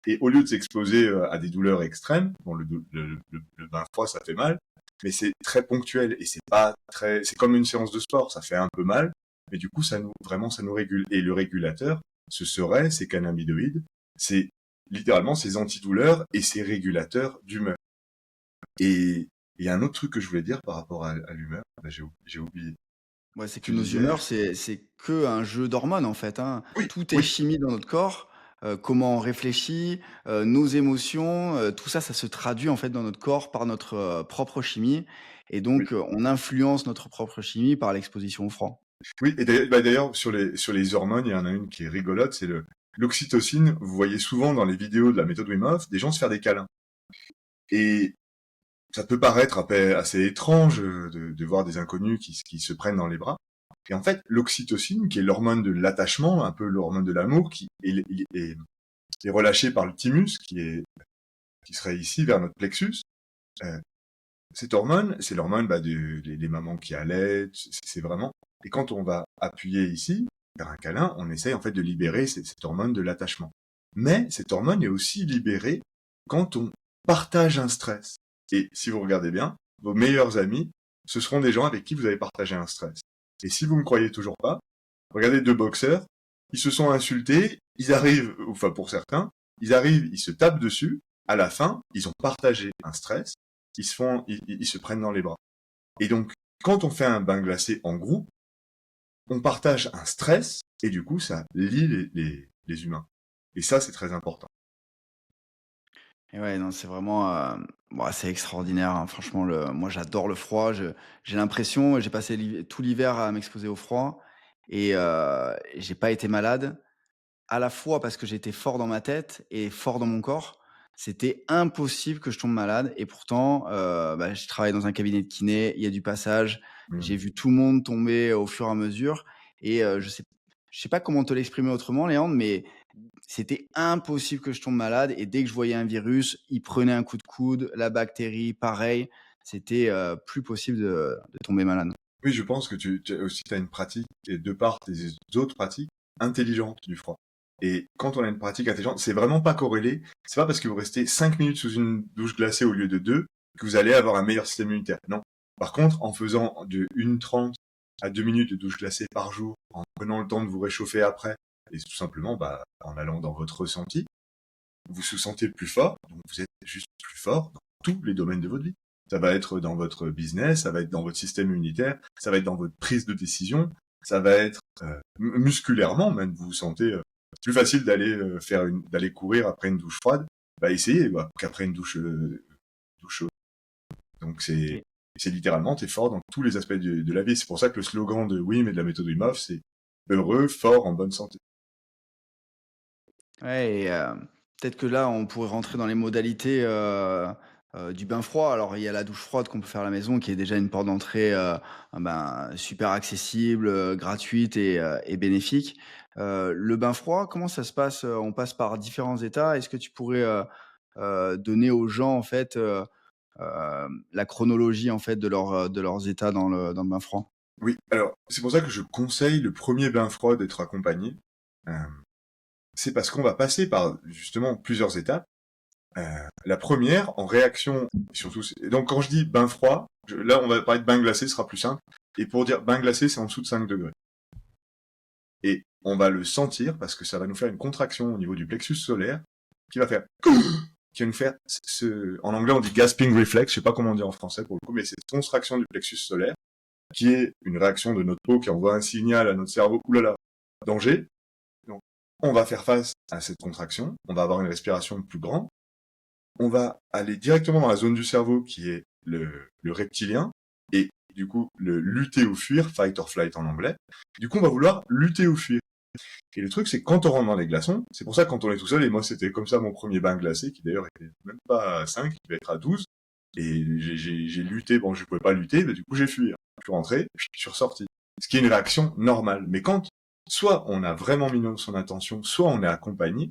Et au lieu de s'exposer à des douleurs extrêmes, bon, le bain froid, ça fait mal, mais c'est très ponctuel, et c'est comme une séance de sport, ça fait un peu mal, mais du coup, vraiment, ça nous régule. Et le régulateur, ce serait ces cannabinoïdes, c'est littéralement ces antidouleurs et ces régulateurs d'humeur. Et il y a un autre truc que je voulais dire par rapport à l'humeur, j'ai oublié. Ouais, c'est que Tu nos disais, humeurs, c'est que un jeu d'hormones en fait, hein. oui, Tout est oui, chimie dans notre corps, comment on réfléchit, nos émotions, tout ça, ça se traduit en fait dans notre corps par notre, propre chimie et oui, donc on influence notre propre chimie par l'exposition au froid. oui. Et d'ailleurs, sur les hormones, il y en a une qui est rigolote, c'est l'oxytocine. Vous voyez souvent dans les vidéos de la méthode Wim Hof des gens se faire des câlins. Et ça peut paraître assez étrange de voir des inconnus qui se prennent dans les bras. Et en fait, l'oxytocine, qui est l'hormone de l'attachement, un peu l'hormone de l'amour, qui est relâchée par le thymus, qui serait ici vers notre plexus. euh, Cette hormone, c'est l'hormone des mamans qui allaitent, c'est vraiment. Et quand on va appuyer ici, vers un câlin, on essaye en fait de libérer cette hormone de l'attachement. Mais cette hormone est aussi libérée quand on partage un stress. Et si vous regardez bien, vos meilleurs amis, ce seront des gens avec qui vous avez partagé un stress. Et si vous me croyez toujours pas, regardez deux boxeurs, ils se sont insultés, ils arrivent, enfin pour certains, ils arrivent, ils se tapent dessus, à la fin, ils ont partagé un stress, ils se prennent dans les bras. Et donc, quand on fait un bain glacé en groupe, on partage un stress, et du coup, ça lie les humains. Et ça, c'est très important. Et ouais, non, c'est vraiment, bah, c'est extraordinaire, hein. Franchement, moi, j'adore le froid. J'ai l'impression j'ai passé tout l'hiver à m'exposer au froid et j'ai pas été malade, à la fois parce que j'étais fort dans ma tête et fort dans mon corps. c'était impossible que je tombe malade et pourtant, je travaille dans un cabinet de kiné, il y a du passage. Mmh. J'ai vu tout le monde tomber au fur et à mesure et je sais pas comment te l'exprimer autrement, Léandre, mais c'était impossible que je tombe malade et dès que je voyais un virus, il prenait un coup de coude, la bactérie, pareil. C'était, plus possible de tomber malade. Oui, je pense que tu aussi tu as une pratique et de par tes autres pratiques, intelligente du froid. Et quand on a une pratique intelligente, c'est vraiment pas corrélé. C'est pas parce que vous restez 5 minutes sous une douche glacée au lieu de 2 que vous allez avoir un meilleur système immunitaire. Non. Par contre, en faisant de 1:30 à 2 minutes de douche glacée par jour, en prenant le temps de vous réchauffer après, et tout simplement, en allant dans votre ressenti, vous vous sentez plus fort, donc vous êtes juste plus fort dans tous les domaines de votre vie. Ça va être dans votre business, ça va être dans votre système immunitaire, ça va être dans votre prise de décision, ça va être musculairement même, vous vous sentez plus facile d'aller d'aller courir après une douche froide, essayez qu'après une douche chaude. Donc c'est littéralement t'es fort dans tous les aspects de la vie. C'est pour ça que le slogan de WIM et de la méthode Wim Hof, c'est heureux, fort, en bonne santé. Ouais et peut-être que là, on pourrait rentrer dans les modalités, du bain froid. Alors, il y a la douche froide qu'on peut faire à la maison qui est déjà une porte d'entrée, super accessible, gratuite et bénéfique. Le bain froid, comment ça se passe? On passe par différents états. Est-ce que tu pourrais, donner aux gens, en fait, la chronologie, en fait, de leurs états dans le bain froid? Oui, alors c'est pour ça que je conseille le premier bain froid d'être accompagné. Euh, c'est parce qu'on va passer par justement plusieurs étapes. La première, en réaction, surtout. Donc quand je dis bain froid, là on va parler de bain glacé, ce sera plus simple. Et pour dire bain glacé, c'est en dessous de 5 degrés. Et on va le sentir parce que ça va nous faire une contraction au niveau du plexus solaire qui va faire qui va nous faire en anglais on dit gasping reflex, je sais pas comment on dit en français pour le coup, mais c'est cette contraction du plexus solaire qui est une réaction de notre peau qui envoie un signal à notre cerveau, oulala, danger. Donc, on va faire face à cette contraction, on va avoir une respiration plus grande, on va aller directement dans la zone du cerveau qui est le reptilien, et du coup, le lutter ou fuir, fight or flight en anglais. Du coup, on va vouloir lutter ou fuir. Et le truc, c'est que quand on rentre dans les glaçons, c'est pour ça que quand on est tout seul, et moi c'était comme ça mon premier bain glacé, qui d'ailleurs était même pas à 5, il devait être à 12, et j'ai lutté, bon je pouvais pas lutter, mais du coup j'ai fui. Je suis rentré, je suis ressorti. Ce qui est une réaction normale. Mais quand, soit on a vraiment mis son attention, soit on est accompagné,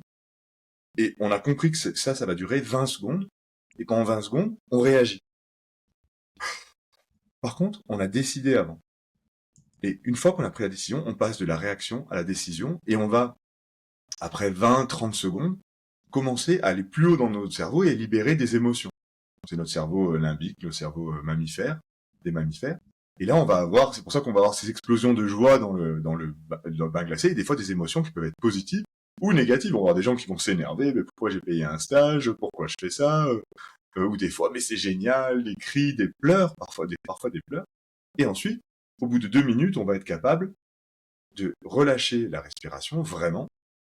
et on a compris que ça va durer 20 secondes, et pendant 20 secondes, on réagit. Par contre, on a décidé avant. Et une fois qu'on a pris la décision, on passe de la réaction à la décision, et on va, après 20-30 secondes, commencer à aller plus haut dans notre cerveau et libérer des émotions. C'est notre cerveau limbique, le cerveau mammifère, des mammifères. Et là, on va avoir, c'est pour ça qu'on va avoir ces explosions de joie dans le bain glacé, et des fois des émotions qui peuvent être positives ou négatives. On va avoir des gens qui vont s'énerver, mais pourquoi j'ai payé un stage, pourquoi je fais ça, ou des fois, mais c'est génial, des cris, des pleurs, parfois des pleurs. Et ensuite, au bout de 2 minutes, on va être capable de relâcher la respiration, vraiment,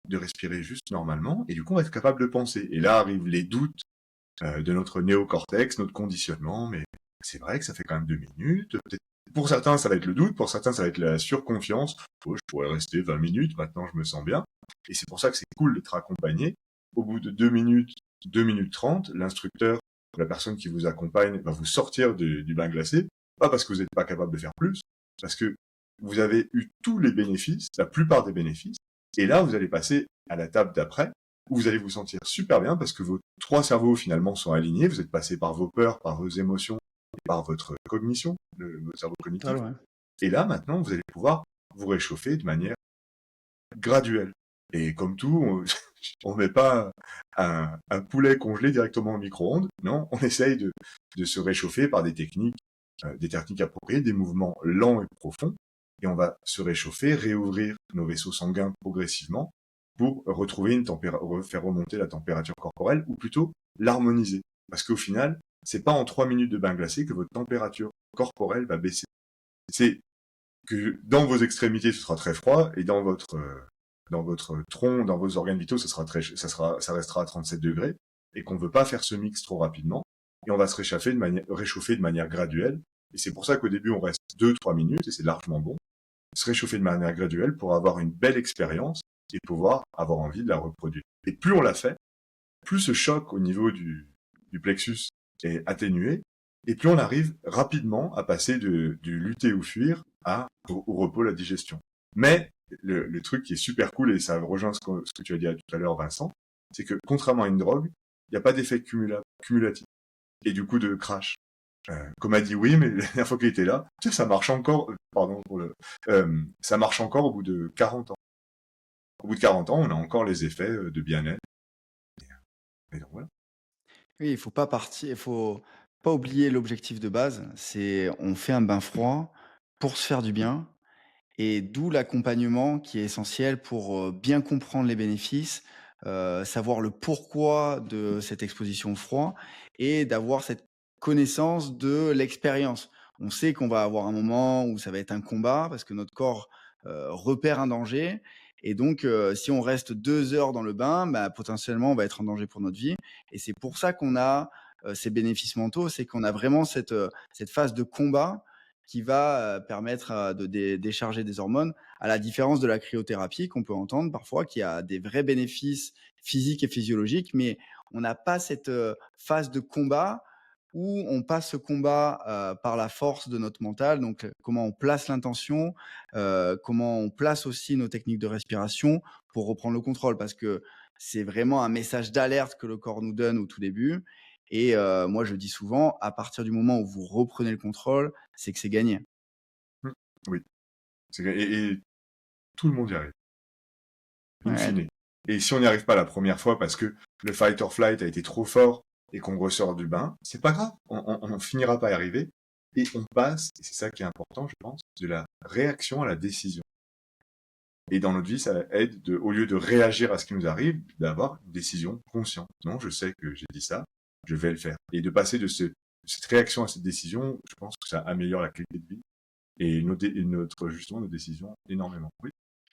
de respirer juste normalement, et du coup, on va être capable de penser. Et là arrivent les doutes de notre néocortex, notre conditionnement, mais c'est vrai que ça fait quand même 2 minutes. Peut-être pour certains, ça va être le doute, pour certains, ça va être la surconfiance. Oh, je pourrais rester 20 minutes, maintenant je me sens bien. Et c'est pour ça que c'est cool d'être accompagné. Au bout de 2 minutes, 2 minutes 30, l'instructeur, la personne qui vous accompagne, va vous sortir du bain glacé. Pas parce que vous n'êtes pas capable de faire plus, parce que vous avez eu tous les bénéfices, la plupart des bénéfices. Et là, vous allez passer à la table d'après, où vous allez vous sentir super bien parce que vos 3 cerveaux finalement sont alignés, vous êtes passé par vos peurs, par vos émotions et par votre cognition, votre cerveau cognitif. Ouais. Et là, maintenant, vous allez pouvoir vous réchauffer de manière graduelle. Et comme tout, on met pas un poulet congelé directement au micro-ondes. Non, on essaye de se réchauffer par des techniques appropriées, des mouvements lents et profonds. Et on va se réchauffer, réouvrir nos vaisseaux sanguins progressivement pour retrouver faire remonter la température corporelle, ou plutôt l'harmoniser. Parce qu'au final, c'est pas en 3 minutes de bain glacé que votre température corporelle va baisser. C'est que dans vos extrémités, ce sera très froid, et dans votre tronc, dans vos organes vitaux, ça restera à 37 degrés, et qu'on veut pas faire ce mix trop rapidement, et on va se réchauffer de manière graduelle. Et c'est pour ça qu'au début, on reste 2-3 minutes, et c'est largement bon. Se réchauffer de manière graduelle pour avoir une belle expérience et pouvoir avoir envie de la reproduire. Et plus on la fait, plus ce choc au niveau du plexus est atténué, et plus on arrive rapidement à passer du lutter ou fuir au repos, la digestion. Mais le truc qui est super cool, et ça rejoint ce que tu as dit tout à l'heure, Vincent, c'est que contrairement à une drogue, il n'y a pas d'effet cumulatif et du coup de crash. Comme a dit oui, mais la dernière fois qu'il était là, tu sais, ça marche encore, pardon pour ça marche encore au bout de 40 ans. Au bout de 40 ans, on a encore les effets de bien-être. Et donc voilà. Oui, il faut pas oublier l'objectif de base, c'est on fait un bain froid pour se faire du bien et d'où l'accompagnement qui est essentiel pour, bien comprendre les bénéfices, savoir le pourquoi de cette exposition au froid et d'avoir cette connaissance de l'expérience. On sait qu'on va avoir un moment où ça va être un combat parce que notre corps, repère un danger et donc si on reste 2 heures dans le bain, bah, potentiellement, on va être en danger pour notre vie et c'est pour ça qu'on a, ces bénéfices mentaux, c'est qu'on a vraiment cette phase de combat qui va permettre de décharger des hormones, à la différence de la cryothérapie qu'on peut entendre parfois, qui a des vrais bénéfices physiques et physiologiques, mais on n'a pas cette phase de combat où on passe ce combat par la force de notre mental, donc comment on place l'intention, comment on place aussi nos techniques de respiration pour reprendre le contrôle, parce que c'est vraiment un message d'alerte que le corps nous donne au tout début. Et moi, je dis souvent, à partir du moment où vous reprenez le contrôle, c'est que c'est gagné. Mmh. Oui. Et tout le monde y arrive, in Ouais, fine. Et si on n'y arrive pas la première fois parce que le fight or flight a été trop fort et qu'on ressort du bain, c'est pas grave, on finira par y arriver. Et on passe, et c'est ça qui est important, je pense, de la réaction à la décision. Et dans notre vie, ça aide, au lieu de réagir à ce qui nous arrive, d'avoir une décision consciente. Non, je sais que j'ai dit ça, je vais le faire. Et de passer de cette réaction à cette décision, je pense que ça améliore la qualité de vie et justement, nos décisions énormément. Oui.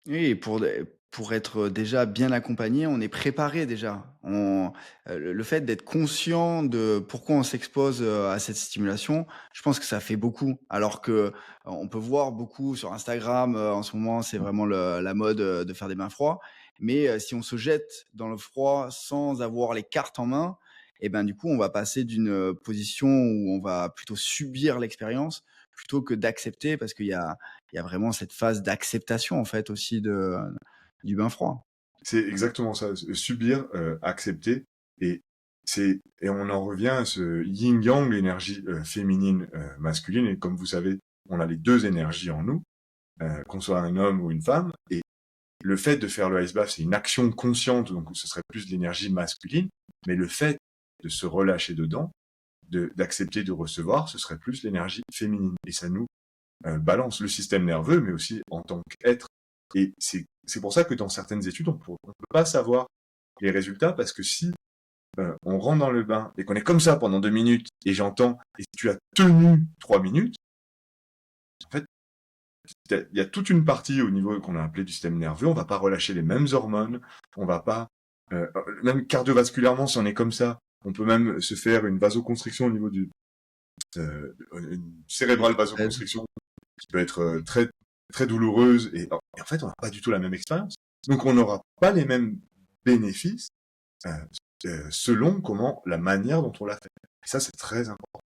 oui, et pour être déjà bien accompagné, on est préparé déjà. Le fait d'être conscient de pourquoi on s'expose à cette stimulation, je pense que ça fait beaucoup. Alors que on peut voir beaucoup sur Instagram, en ce moment, c'est vraiment la mode de faire des bains froids. Mais si on se jette dans le froid sans avoir les cartes en main, et ben du coup, on va passer d'une position où on va plutôt subir l'expérience plutôt que d'accepter, parce qu'il y a vraiment cette phase d'acceptation, en fait, aussi du bain froid. C'est exactement ça, subir, accepter, et et on en revient à ce yin-yang, l'énergie féminine, masculine, et comme vous savez, on a les deux énergies en nous, qu'on soit un homme ou une femme, et le fait de faire le ice bath, c'est une action consciente, donc ce serait plus de l'énergie masculine, mais le fait de se relâcher dedans, d'accepter de recevoir, ce serait plus l'énergie féminine, et ça nous balance le système nerveux, mais aussi en tant qu'être. Et c'est pour ça que dans certaines études, on peut pas savoir les résultats, parce que si on rentre dans le bain et qu'on est comme ça pendant 2 minutes, et j'entends, et tu as tenu 3 minutes, en fait, il y a toute une partie au niveau qu'on a appelé du système nerveux, on va pas relâcher les mêmes hormones, on va pas, même cardiovasculairement, si on est comme ça, on peut même se faire une vasoconstriction au niveau une cérébrale vasoconstriction qui peut être très très douloureuse, et en fait on n'a pas du tout la même expérience. Donc on n'aura pas les mêmes bénéfices euh, selon la manière dont on l'a fait. Et ça, c'est très important.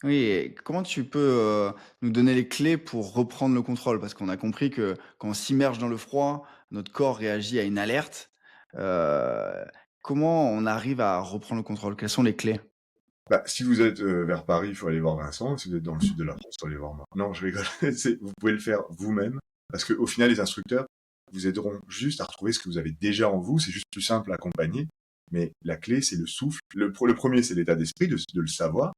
Oui, et comment tu peux nous donner les clés pour reprendre le contrôle? Parce qu'on a compris que quand on s'immerge dans le froid, notre corps réagit à une alerte. Euh, Comment on arrive à reprendre le contrôle? Quelles sont les clés? Bah, si vous êtes vers Paris, il faut aller voir Vincent. Si vous êtes dans le sud de la France, il faut aller voir moi. Non, je rigole. Vous pouvez le faire vous-même, parce qu'au final, les instructeurs vous aideront juste à retrouver ce que vous avez déjà en vous. C'est juste plus simple à accompagner. Mais la clé, c'est le souffle. Le premier, c'est l'état d'esprit, de le savoir.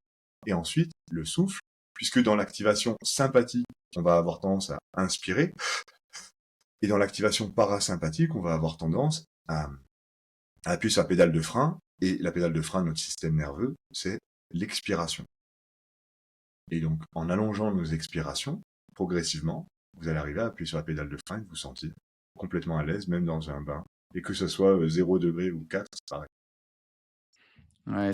Et ensuite, le souffle, puisque dans l'activation sympathique, on va avoir tendance à inspirer. Et dans l'activation parasympathique, on va avoir tendance à appuyer sur la pédale de frein. Et la pédale de frein de notre système nerveux, c'est l'expiration. Et donc, en allongeant nos expirations, progressivement, vous allez arriver à appuyer sur la pédale de frein et vous sentir complètement à l'aise, même dans un bain. Et que ce soit 0 degré ou 4, c'est pareil. Ouais,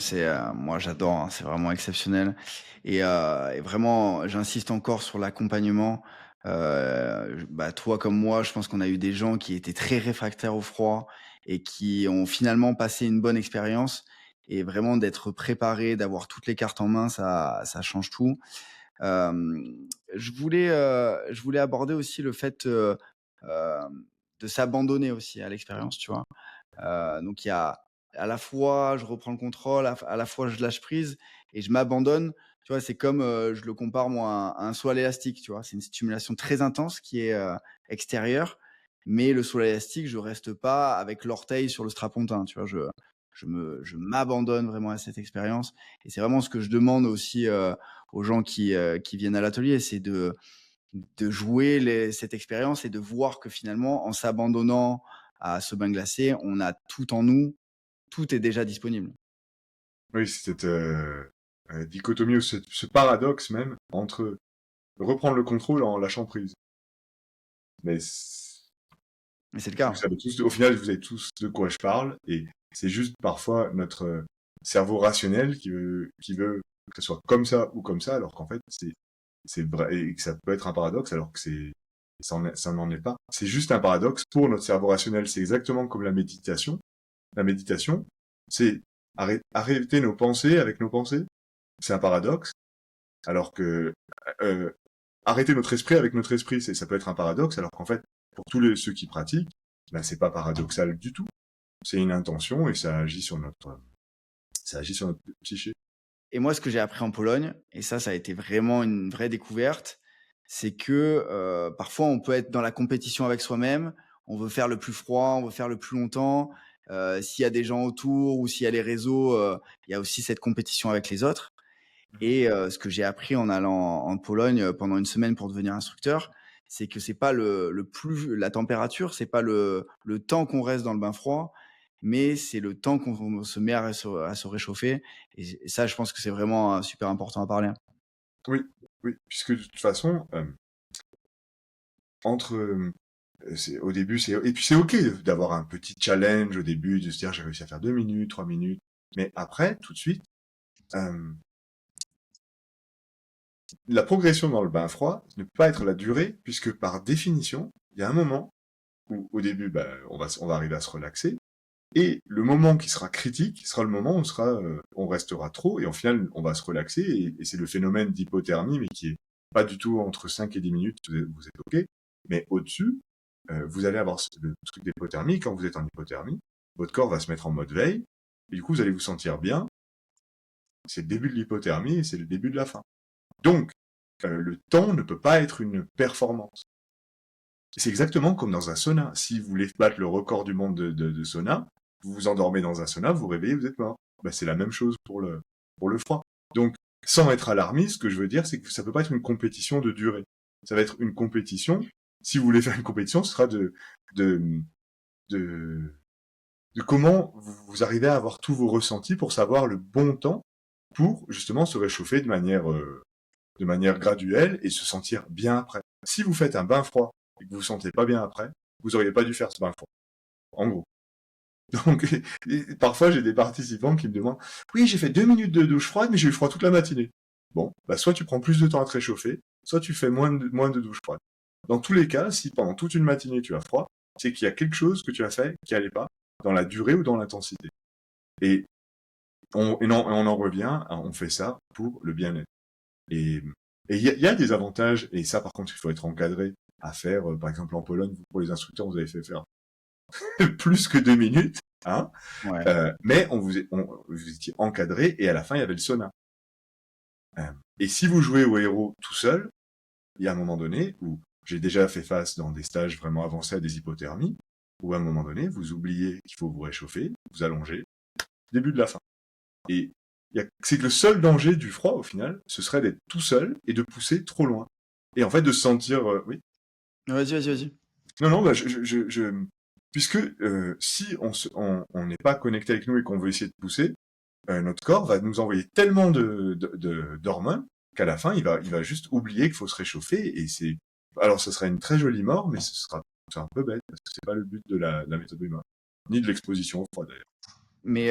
moi j'adore, hein, c'est vraiment exceptionnel et vraiment j'insiste encore sur l'accompagnement, Toi comme moi, je pense qu'on a eu des gens qui étaient très réfractaires au froid et qui ont finalement passé une bonne expérience et vraiment d'être préparé, d'avoir toutes les cartes en main, ça change tout. Je voulais aborder aussi le fait, de s'abandonner aussi à l'expérience, tu vois? Donc il y a à la fois, je reprends le contrôle, à la fois je lâche prise et je m'abandonne. Tu vois? C'est comme, je le compare moi à un saut à l'élastique, tu vois? C'est une stimulation très intense qui est, extérieure, mais le saut à l'élastique, je reste pas avec l'orteil sur le strapontin, tu vois? Je m'abandonne vraiment à cette expérience et c'est vraiment ce que je demande aussi, aux gens qui viennent à l'atelier, c'est de jouer cette expérience et de voir que finalement, en s'abandonnant à ce bain glacé, on a tout en nous, tout est déjà disponible. Oui, c'est cette dichotomie ou ce paradoxe même entre reprendre le contrôle en lâchant prise. Mais Mais c'est le vous cas. savez tous, au final, vous savez tous de quoi je parle, et c'est juste parfois notre cerveau rationnel qui veut que ce soit comme ça ou comme ça, alors qu'en fait, c'est vrai, et que ça peut être un paradoxe, alors que ça n'en est pas. C'est juste un paradoxe pour notre cerveau rationnel. C'est exactement comme la méditation. La méditation, c'est arrêter nos pensées avec nos pensées. C'est un paradoxe, alors que euh, arrêter notre esprit avec notre esprit, ça peut être un paradoxe, alors qu'en fait, pour ceux qui pratiquent, ben, c'est pas paradoxal du tout. C'est une intention et ça agit sur notre psyché. Et moi, ce que j'ai appris en Pologne, et ça a été vraiment une vraie découverte, c'est que, parfois on peut être dans la compétition avec soi-même. On veut faire le plus froid, on veut faire le plus longtemps. S'il y a des gens autour ou s'il y a les réseaux, il y a aussi cette compétition avec les autres. Et ce que j'ai appris en allant en Pologne, pendant une semaine pour devenir instructeur, c'est que c'est pas la température, c'est pas le temps qu'on reste dans le bain froid, mais c'est le temps qu'on se met à se réchauffer et ça, je pense que c'est vraiment, super important à parler. Oui, oui, puisque de toute façon, entre au début, et puis c'est ok d'avoir un petit challenge au début, de se dire j'ai réussi à faire 2 minutes, 3 minutes, mais après, tout de suite, euh, la progression dans le bain froid ne peut pas être la durée, puisque par définition, il y a un moment où au début, bah, on va arriver à se relaxer, et le moment qui sera critique sera le moment où on restera trop, et au final, on va se relaxer, et c'est le phénomène d'hypothermie, mais qui est pas du tout entre 5 et 10 minutes, vous êtes ok, mais au-dessus, vous allez avoir le truc d'hypothermie. Quand vous êtes en hypothermie, votre corps va se mettre en mode veille, et du coup, vous allez vous sentir bien. C'est le début de l'hypothermie et c'est le début de la fin. Donc, le temps ne peut pas être une performance. C'est exactement comme dans un sauna. Si vous voulez battre le record du monde de sauna, vous vous endormez dans un sauna, vous vous réveillez, vous êtes mort. Bah, c'est la même chose pour le froid. Donc, sans être alarmiste, ce que je veux dire, c'est que ça peut pas être une compétition de durée. Ça va être une compétition. Si vous voulez faire une compétition, ce sera de, de, de comment vous arrivez à avoir tous vos ressentis pour savoir le bon temps pour justement se réchauffer de manière graduelle et se sentir bien après. Si vous faites un bain froid et que vous vous sentez pas bien après, vous auriez pas dû faire ce bain froid. En gros. Donc, parfois, j'ai des participants qui me demandent, oui, j'ai fait 2 minutes de douche froide, mais j'ai eu froid toute la matinée. Bon, bah, soit tu prends plus de temps à te réchauffer, soit tu fais moins de douche froide. Dans tous les cas, si pendant toute une matinée tu as froid, c'est qu'il y a quelque chose que tu as fait qui allait pas dans la durée ou dans l'intensité. Et on en revient, on fait ça pour le bien-être. Et il y a des avantages, et ça par contre il faut être encadré à faire. Par exemple en Pologne, pour les instructeurs, vous avez fait faire plus que 2 minutes, hein, Ouais. mais vous étiez encadré, et à la fin il y avait le sauna. Et si vous jouez au héros tout seul, il y a un moment donné où j'ai déjà fait face dans des stages vraiment avancés à des hypothermies, où à un moment donné vous oubliez qu'il faut vous réchauffer, vous allongez, début de la fin. Et c'est que le seul danger du froid, au final, ce serait d'être tout seul et de pousser trop loin. Et en fait, de se sentir... oui. Vas-y, vas-y, vas-y. Non, non, bah, puisque si on n'est pas connecté avec nous et qu'on veut essayer de pousser, notre corps va nous envoyer tellement d'hormones qu'à la fin, il va juste oublier qu'il faut se réchauffer. Alors, ce serait une très jolie mort, mais c'est un peu bête, parce que c'est pas le but de la méthode Wim Hof, ni de l'exposition au froid d'ailleurs. Mais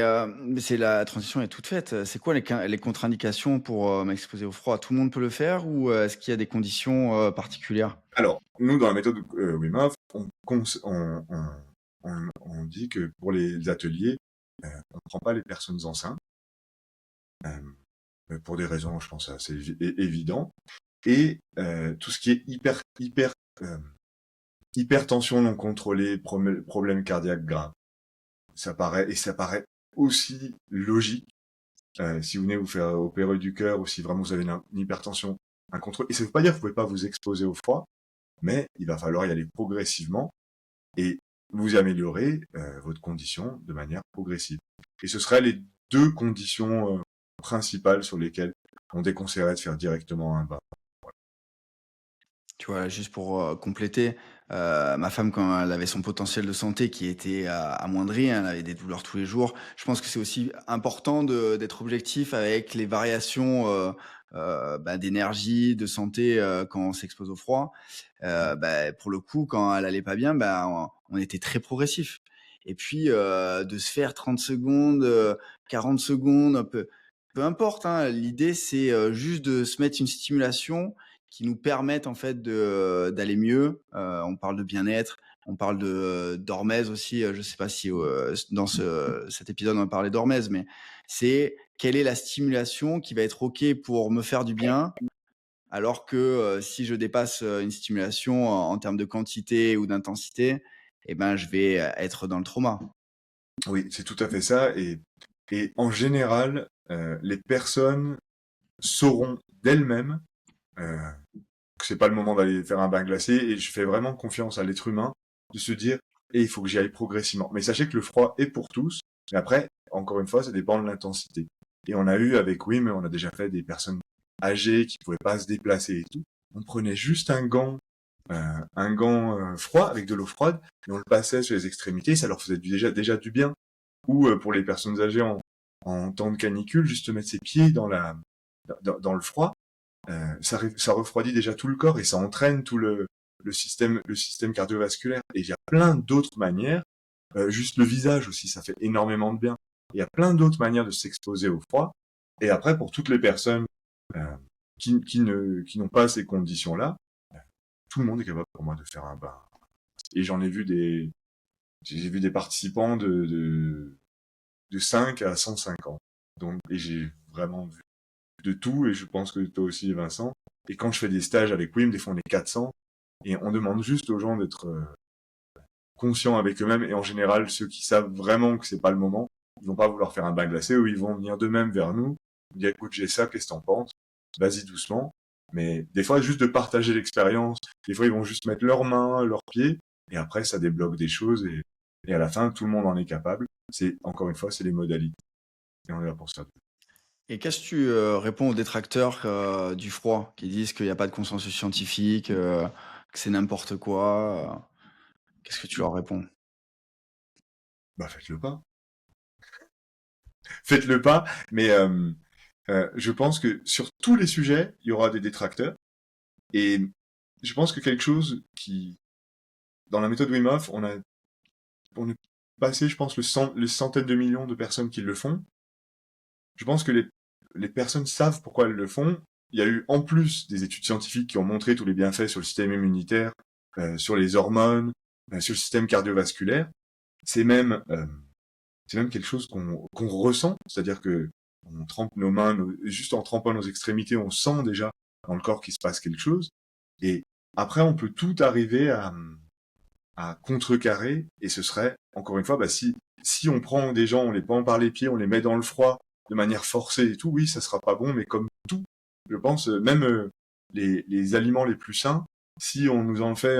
c'est la transition est toute faite. C'est quoi les contre-indications pour, m'exposer au froid? Tout le monde peut le faire ou, est-ce qu'il y a des conditions, particulières? Alors, nous, dans la méthode Wim Hof, on dit que pour les ateliers, on ne prend pas les personnes enceintes, pour des raisons, je pense, assez évidentes. Et tout ce qui est hypertension non contrôlée, problème cardiaque grave, ça paraît aussi logique. Si vous venez vous faire opérer du cœur ou si vraiment vous avez une hypertension incontrôlée. Et ça ne veut pas dire que vous ne pouvez pas vous exposer au froid, mais il va falloir y aller progressivement et vous améliorer votre condition de manière progressive. Et ce seraient les deux conditions principales sur lesquelles on déconseillerait de faire directement un bain. Tu vois, juste pour, compléter, ma femme, quand elle avait son potentiel de santé qui était amoindri, hein, elle avait des douleurs tous les jours. Je pense que c'est aussi important d'être objectif avec les variations, d'énergie, de santé, quand on s'expose au froid. Pour le coup, quand elle allait pas bien, on était très progressif et puis, de se faire 30 secondes, 40 secondes, peu importe, hein. L'idée, c'est, juste de se mettre une stimulation qui nous permettent en fait d'aller mieux. On parle de bien-être, on parle de d'hormèse aussi. Je sais pas si dans cet épisode on va parler d'hormèse, mais c'est quelle est la stimulation qui va être OK pour me faire du bien, alors que si je dépasse une stimulation en termes de quantité ou d'intensité, eh ben, je vais être dans le trauma. Oui, c'est tout à fait ça. Et en général, les personnes sauront d'elles-mêmes que c'est pas le moment d'aller faire un bain glacé. Et je fais vraiment confiance à l'être humain de se dire, il faut que j'y aille progressivement. Mais sachez que le froid est pour tous. Mais après, encore une fois, ça dépend de l'intensité. Et on a eu avec Wim, on a déjà fait des personnes âgées qui pouvaient pas se déplacer et tout. On prenait juste un gant froid avec de l'eau froide et on le passait sur les extrémités. Ça leur faisait déjà du bien. Ou pour les personnes âgées en temps de canicule, juste mettre ses pieds dans le froid, ça refroidit déjà tout le corps et ça entraîne tout le système cardiovasculaire. Et il y a plein d'autres manières, juste le visage aussi, ça fait énormément de bien. Il y a plein d'autres manières de s'exposer au froid. Et après, pour toutes les personnes euh, qui n'ont pas ces conditions-là, tout le monde est capable pour moi de faire un bain. Et j'ai vu des participants de 5 à 105 ans. Donc, et j'ai vraiment vu de tout, et je pense que toi aussi, Vincent. Et quand je fais des stages avec Wim, des fois on est 400, et on demande juste aux gens d'être conscients avec eux-mêmes, et en général, ceux qui savent vraiment que c'est pas le moment, ils vont pas vouloir faire un bain glacé, ou ils vont venir d'eux-mêmes vers nous, dire écoute, j'ai ça, qu'est-ce que t'en penses? Vas-y doucement. Mais des fois, juste de partager l'expérience, des fois ils vont juste mettre leurs mains, leurs pieds, et après ça débloque des choses, et à la fin, tout le monde en est capable. C'est, encore une fois, c'est les modalités. Et on est là pour ça. Et qu'est-ce que tu réponds aux détracteurs du froid qui disent qu'il n'y a pas de consensus scientifique, que c'est n'importe quoi? Qu'est-ce que tu leur réponds? Bah, faites-le pas. Faites-le pas, mais je pense que sur tous les sujets, il y aura des détracteurs. Et je pense que quelque chose qui, dans la méthode Wim Hof, on est passé, je pense, les centaines de millions de personnes qui le font. Je pense que les personnes savent pourquoi elles le font. Il y a eu en plus des études scientifiques qui ont montré tous les bienfaits sur le système immunitaire, sur les hormones, sur le système cardiovasculaire. C'est même, euh, c'est même quelque chose qu'on ressent, c'est-à-dire que on trempe nos mains, juste en trempant nos extrémités, on sent déjà dans le corps qu'il se passe quelque chose. Et après, on peut tout arriver à contrecarrer, et ce serait, encore une fois, si on prend des gens, on les pend par les pieds, on les met dans le froid de manière forcée et tout, oui, ça sera pas bon, mais comme tout, je pense, même les aliments les plus sains, si on nous en fait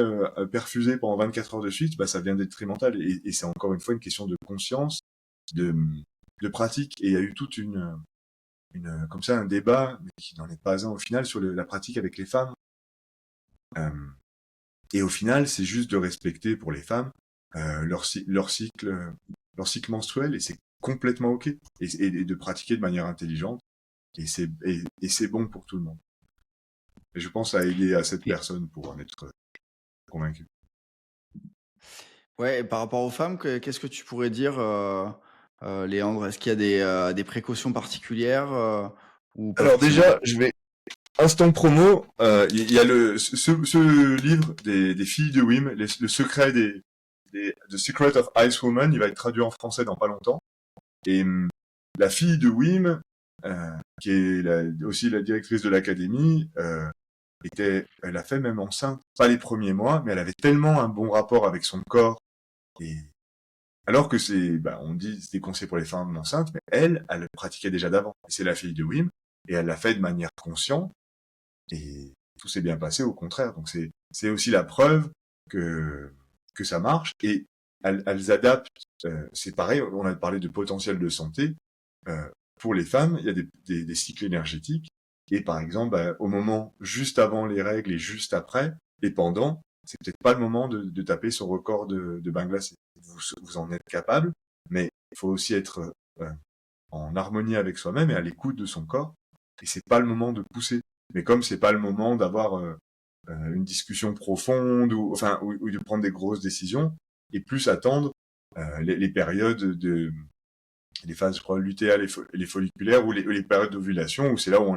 perfuser pendant 24 heures de suite, ça devient détrimental. Et c'est encore une fois une question de conscience, de, de pratique. Et il y a eu toute comme ça, un débat, mais qui n'en est pas un au final, sur la pratique avec les femmes. Euh, et au final, c'est juste de respecter pour les femmes leur cycle menstruel, et c'est complètement ok. Et de pratiquer de manière intelligente, et c'est bon pour tout le monde. Et je pense à aider à cette Et personne pour en être convaincu. ouais, et par rapport aux femmes, qu'est-ce que tu pourrais dire, Léandre, est-ce qu'il y a des précautions particulières ou pas Alors forcément? déjà, je vais instant promo. Il y a ce livre des filles de Wim, le secret The Secret of Ice Woman. Il va être traduit en français dans pas longtemps. Et la fille de Wim, qui est aussi la directrice de l'académie, elle a fait même enceinte, pas les premiers mois, mais elle avait tellement un bon rapport avec son corps. Et alors que on dit c'est conseillé pour les femmes enceintes, mais elle le pratiquait déjà d'avant. Et c'est la fille de Wim, et elle l'a fait de manière consciente, et tout s'est bien passé au contraire. Donc c'est aussi la preuve que ça marche, et elles adaptent. C'est pareil, on a parlé de potentiel de santé. Euh, pour les femmes, il y a des cycles énergétiques, et par exemple, au moment juste avant les règles et juste après, et pendant, c'est peut-être pas le moment de taper son record de bain glacé. Vous en êtes capable, mais il faut aussi être en harmonie avec soi-même et à l'écoute de son corps. Et c'est pas le moment de pousser. Mais comme c'est pas le moment d'avoir une discussion profonde ou de prendre des grosses décisions, et plus attendre les périodes les phases, je crois, lutéales et les folliculaires, ou les périodes d'ovulation, où c'est là où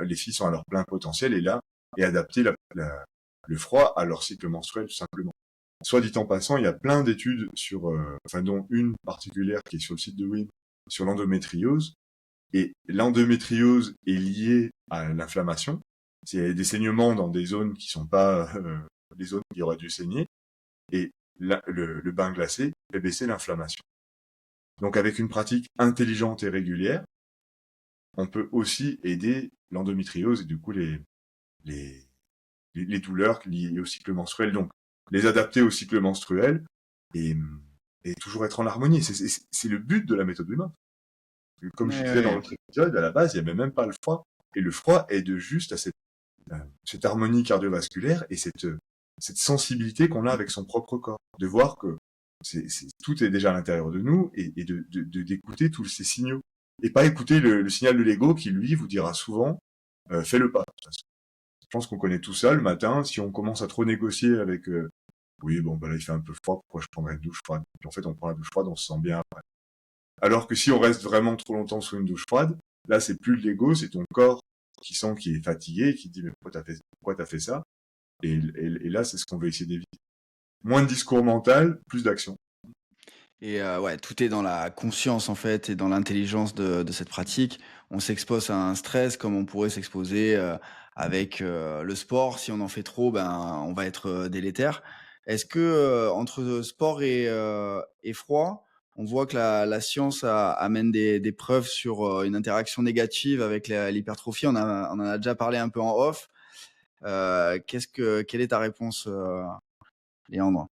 les filles sont à leur plein potentiel, et adapter le froid à leur cycle menstruel, tout simplement. Soit dit en passant, il y a plein d'études dont une particulière qui est sur le site de WIM, sur l'endométriose. Et l'endométriose est liée à l'inflammation. C'est des saignements dans des zones qui sont pas des zones qui auraient dû saigner. Et le bain glacé fait baisser l'inflammation. Donc avec une pratique intelligente et régulière, on peut aussi aider l'endométriose et du coup les douleurs liées au cycle menstruel. Donc les adapter au cycle menstruel et, et toujours être en harmonie. C'est le but de la méthode Wim Hof. Comme je Ouais, disais dans ouais. l'autre épisode, à la base, il n'y avait même pas le froid. Et le froid aide juste à cette harmonie cardiovasculaire et cette sensibilité qu'on a avec son propre corps. De voir que tout est déjà à l'intérieur de nous, et d'écouter tous ces signaux. Et pas écouter le signal de l'ego qui, lui, vous dira souvent fais-le pas. Je pense qu'on connaît tout ça le matin. Si on commence à trop négocier avec oui, bon, bah là, il fait un peu froid, pourquoi je prendrais une douche froide? Puis en fait, on prend la douche froide, on se sent bien après. Alors que si on reste vraiment trop longtemps sous une douche froide, là, c'est plus l'ego, c'est ton corps qui sent qu'il est fatigué et qui dit mais pourquoi t'as fait ça? Et là, c'est ce qu'on veut essayer d'éviter. Moins de discours mental, plus d'action. Et ouais, tout est dans la conscience en fait et dans l'intelligence de cette pratique. On s'expose à un stress comme on pourrait s'exposer avec le sport. Si on en fait trop, ben on va être délétère. Est-ce que entre sport et froid, on voit que la science amène des preuves sur une interaction négative avec l'hypertrophie? On en a déjà parlé un peu en off. Quelle est ta réponse, Léandre?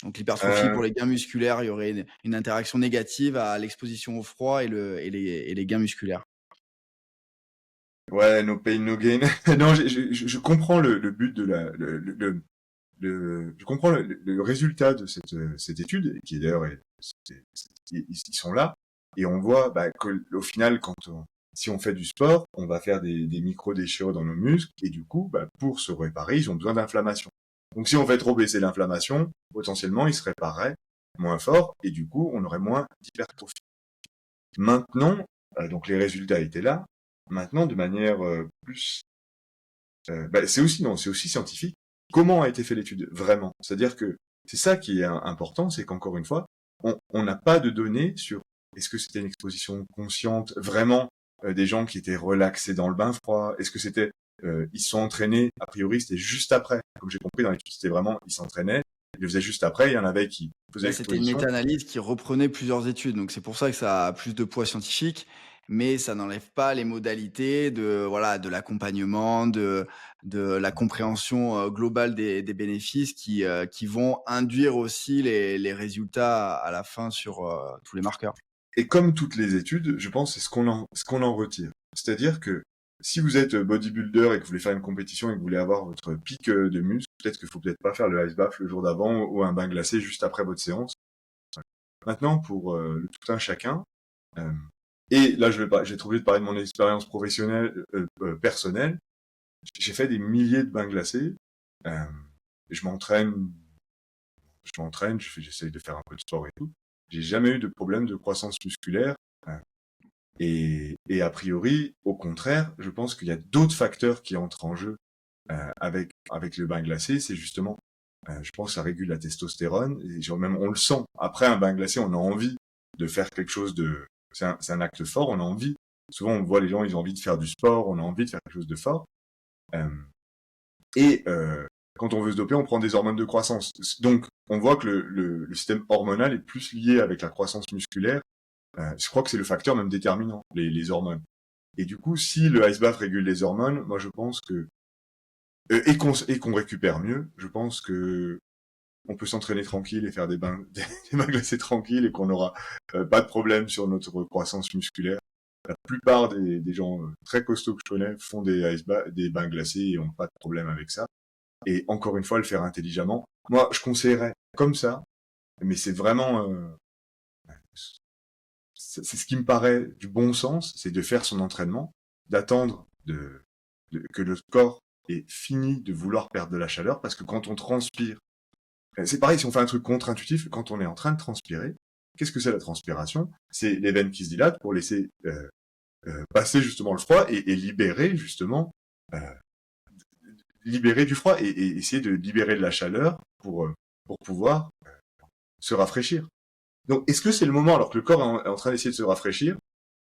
Donc l'hypertrophie Euh, pour les gains musculaires, il y aurait une interaction négative à l'exposition au froid et les gains musculaires. ouais, no pain, no gain. Non, je comprends le but de je comprends le résultat de cette étude, qui d'ailleurs, ils sont là, et on voit qu'au final, si on fait du sport, on va faire des micro-déchirures dans nos muscles, et du coup, pour se réparer, ils ont besoin d'inflammation. Donc si on fait trop baisser l'inflammation, potentiellement, ils se répareraient moins fort, et du coup, on aurait moins d'hypertrophie. Maintenant, donc les résultats étaient là. Maintenant, de manière plus, c'est aussi scientifique. Comment a été fait l'étude vraiment? C'est-à-dire que c'est ça qui est important, c'est qu'encore une fois, on n'a pas de données sur est-ce que c'était une exposition consciente, vraiment des gens qui étaient relaxés dans le bain froid, est-ce que c'était ils se sont entraînés, a priori c'était juste après, comme j'ai compris dans l'étude, c'était vraiment ils s'entraînaient, ils le faisaient juste après, il y en avait qui faisaient Là, c'était une l'exposition. méta-analyse qui reprenait plusieurs études, donc c'est pour ça que ça a plus de poids scientifique, mais ça n'enlève pas les modalités de voilà, de l'accompagnement, de la compréhension, globale des bénéfices qui vont induire aussi les résultats à la fin sur, tous les marqueurs. Et comme toutes les études, je pense c'est ce qu'on en retire. C'est-à-dire que si vous êtes bodybuilder et que vous voulez faire une compétition et que vous voulez avoir votre pic de muscle, peut-être qu'il faut peut-être pas faire le ice bath le jour d'avant ou un bain glacé juste après votre séance. Maintenant, pour le tout un chacun, euh, et là j'ai trouvé de parler de mon expérience professionnelle, personnelle. J'ai fait des milliers de bains glacés. Euh, je m'entraîne, j'essaye de faire un peu de sport et tout. j'ai jamais eu de problème de croissance musculaire. Et a priori, au contraire, je pense qu'il y a d'autres facteurs qui entrent en jeu avec le bain glacé. C'est justement, je pense que ça régule la testostérone. Et genre même, on le sent. Après un bain glacé, on a envie de faire quelque chose de... C'est un acte fort, on a envie. Souvent, on voit les gens, ils ont envie de faire du sport, on a envie de faire quelque chose de fort. Et quand on veut se doper, on prend des hormones de croissance. Donc, on voit que le système hormonal est plus lié avec la croissance musculaire. Je crois que c'est le facteur même déterminant, les hormones. Et du coup, si le ice bath régule les hormones, moi je pense que et qu'on récupère mieux, je pense que on peut s'entraîner tranquille et faire des bains glacés tranquilles et qu'on n'aura pas de problème sur notre croissance musculaire. La plupart des gens très costauds que je connais font des bains glacés et ont pas de problème avec ça. Et encore une fois, le faire intelligemment. Moi, je conseillerais comme ça, mais c'est vraiment c'est ce qui me paraît du bon sens, c'est de faire son entraînement, d'attendre que le corps ait fini de vouloir perdre de la chaleur, parce que quand on transpire, c'est pareil si on fait un truc contre-intuitif, quand on est en train de transpirer, qu'est-ce que c'est la transpiration? C'est les veines qui se dilatent pour laisser passer justement le froid et libérer justement libérer du froid et essayer de libérer de la chaleur pour pouvoir se rafraîchir. Donc, est-ce que c'est le moment, alors que le corps est en train d'essayer de se rafraîchir,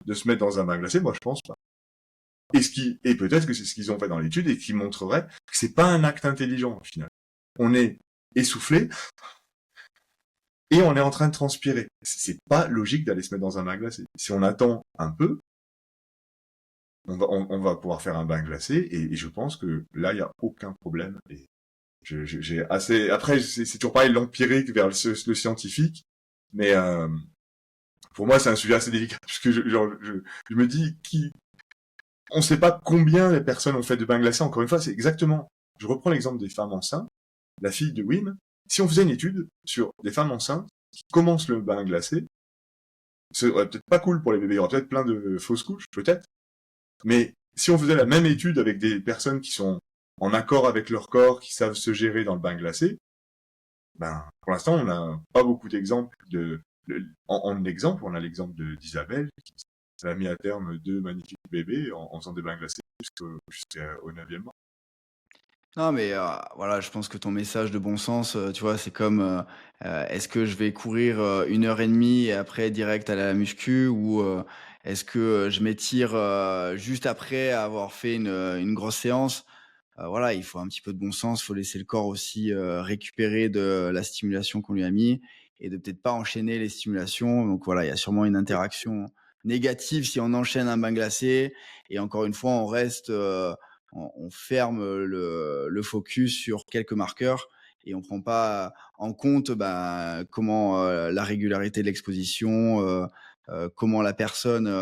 de se mettre dans un bain glacé? Moi, je pense pas. Et peut-être que c'est ce qu'ils ont fait dans l'étude et qui montrerait que c'est pas un acte intelligent, au final. On est essoufflé et on est en train de transpirer. C'est pas logique d'aller se mettre dans un bain glacé. Si on attend un peu, on va pouvoir faire un bain glacé et je pense que là, il y a aucun problème. Et j'ai assez, après, c'est toujours pareil, l'empirique vers le scientifique. Mais pour moi, c'est un sujet assez délicat parce que je me dis on ne sait pas combien les personnes ont fait de bains glacés. Encore une fois, c'est exactement. Je reprends l'exemple des femmes enceintes. La fille de Wim. Si on faisait une étude sur des femmes enceintes qui commencent le bain glacé, ce serait peut-être pas cool pour les bébés. Il y aurait peut-être plein de fausses couches, peut-être. Mais si on faisait la même étude avec des personnes qui sont en accord avec leur corps, qui savent se gérer dans le bain glacé, ben, pour l'instant, on n'a pas beaucoup d'exemples en exemple, on a l'exemple d'Isabelle, qui a mis à terme 2 magnifiques bébés en faisant des bains glacés jusqu'au 9e mois. Non, mais voilà, je pense que ton message de bon sens, tu vois, c'est comme est-ce que je vais courir 1 heure et demie et après direct aller à la muscu ou est-ce que je m'étire juste après avoir fait une grosse séance? Voilà, il faut un petit peu de bon sens, il faut laisser le corps aussi récupérer de la stimulation qu'on lui a mis et de peut-être pas enchaîner les stimulations. Donc voilà, il y a sûrement une interaction négative si on enchaîne un bain glacé. Et encore une fois, on reste, on ferme le focus sur quelques marqueurs et on prend pas en compte comment la régularité de l'exposition, comment la personne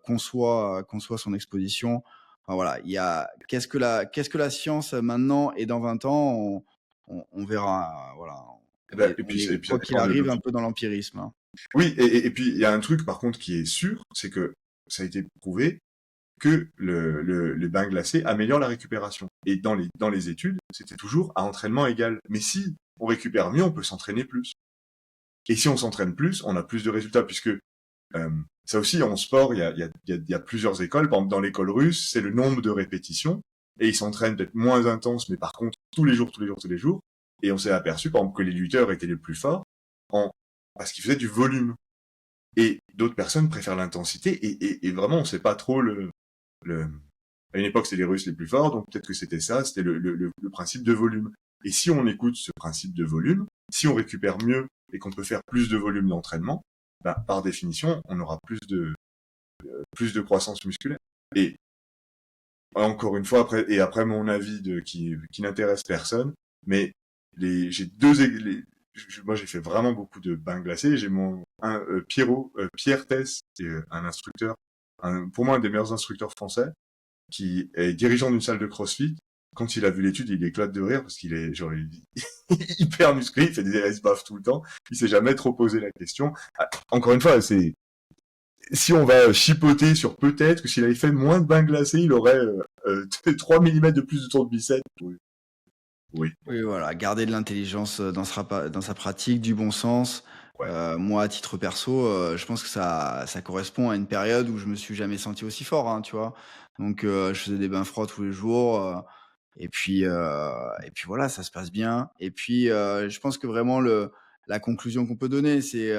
conçoit son exposition. Enfin, voilà, il y a qu'est-ce que la science maintenant et dans 20 ans, on verra. Voilà, Et puis quoi ça qu'il dépend de arrive, un l'objectif. peu dans l'empirisme. Hein. Oui, et puis il y a un truc par contre qui est sûr, c'est que ça a été prouvé que le bain glacé améliore la récupération. Et dans les études, c'était toujours à entraînement égal. Mais si on récupère mieux, on peut s'entraîner plus. Et si on s'entraîne plus, on a plus de résultats, puisque ça aussi, en sport, il y a plusieurs écoles. Par exemple, dans l'école russe, c'est le nombre de répétitions, et ils s'entraînent peut-être moins intense, mais par contre, tous les jours. Et on s'est aperçu, par exemple, que les lutteurs étaient les plus forts parce qu'ils faisaient du volume. Et d'autres personnes préfèrent l'intensité, et vraiment, on sait pas trop à une époque, c'était les Russes les plus forts, donc peut-être que c'était ça, c'était le principe de volume. Et si on écoute ce principe de volume, si on récupère mieux et qu'on peut faire plus de volume d'entraînement, par définition, on aura plus de croissance musculaire. Et encore une fois, après mon avis qui n'intéresse personne, mais j'ai moi j'ai fait vraiment beaucoup de bains glacés. J'ai Pierre Tess, qui est un instructeur, pour moi un des meilleurs instructeurs français, qui est dirigeant d'une salle de CrossFit. Quand il a vu l'étude, il éclate de rire parce qu'il est genre hyper musclé, il fait des ice baths tout le temps, il s'est jamais trop posé la question. Encore une fois, si on va chipoter sur peut-être que s'il avait fait moins de bains glacés, il aurait 3 mm de plus de tour de biceps. Oui. Oui, voilà, garder de l'intelligence dans sa pratique, du bon sens. Ouais. Moi, à titre perso, je pense que ça correspond à une période où je me suis jamais senti aussi fort, hein, tu vois? Donc je faisais des bains froids tous les jours, et puis, voilà, ça se passe bien et puis, je pense que vraiment la conclusion qu'on peut donner, c'est,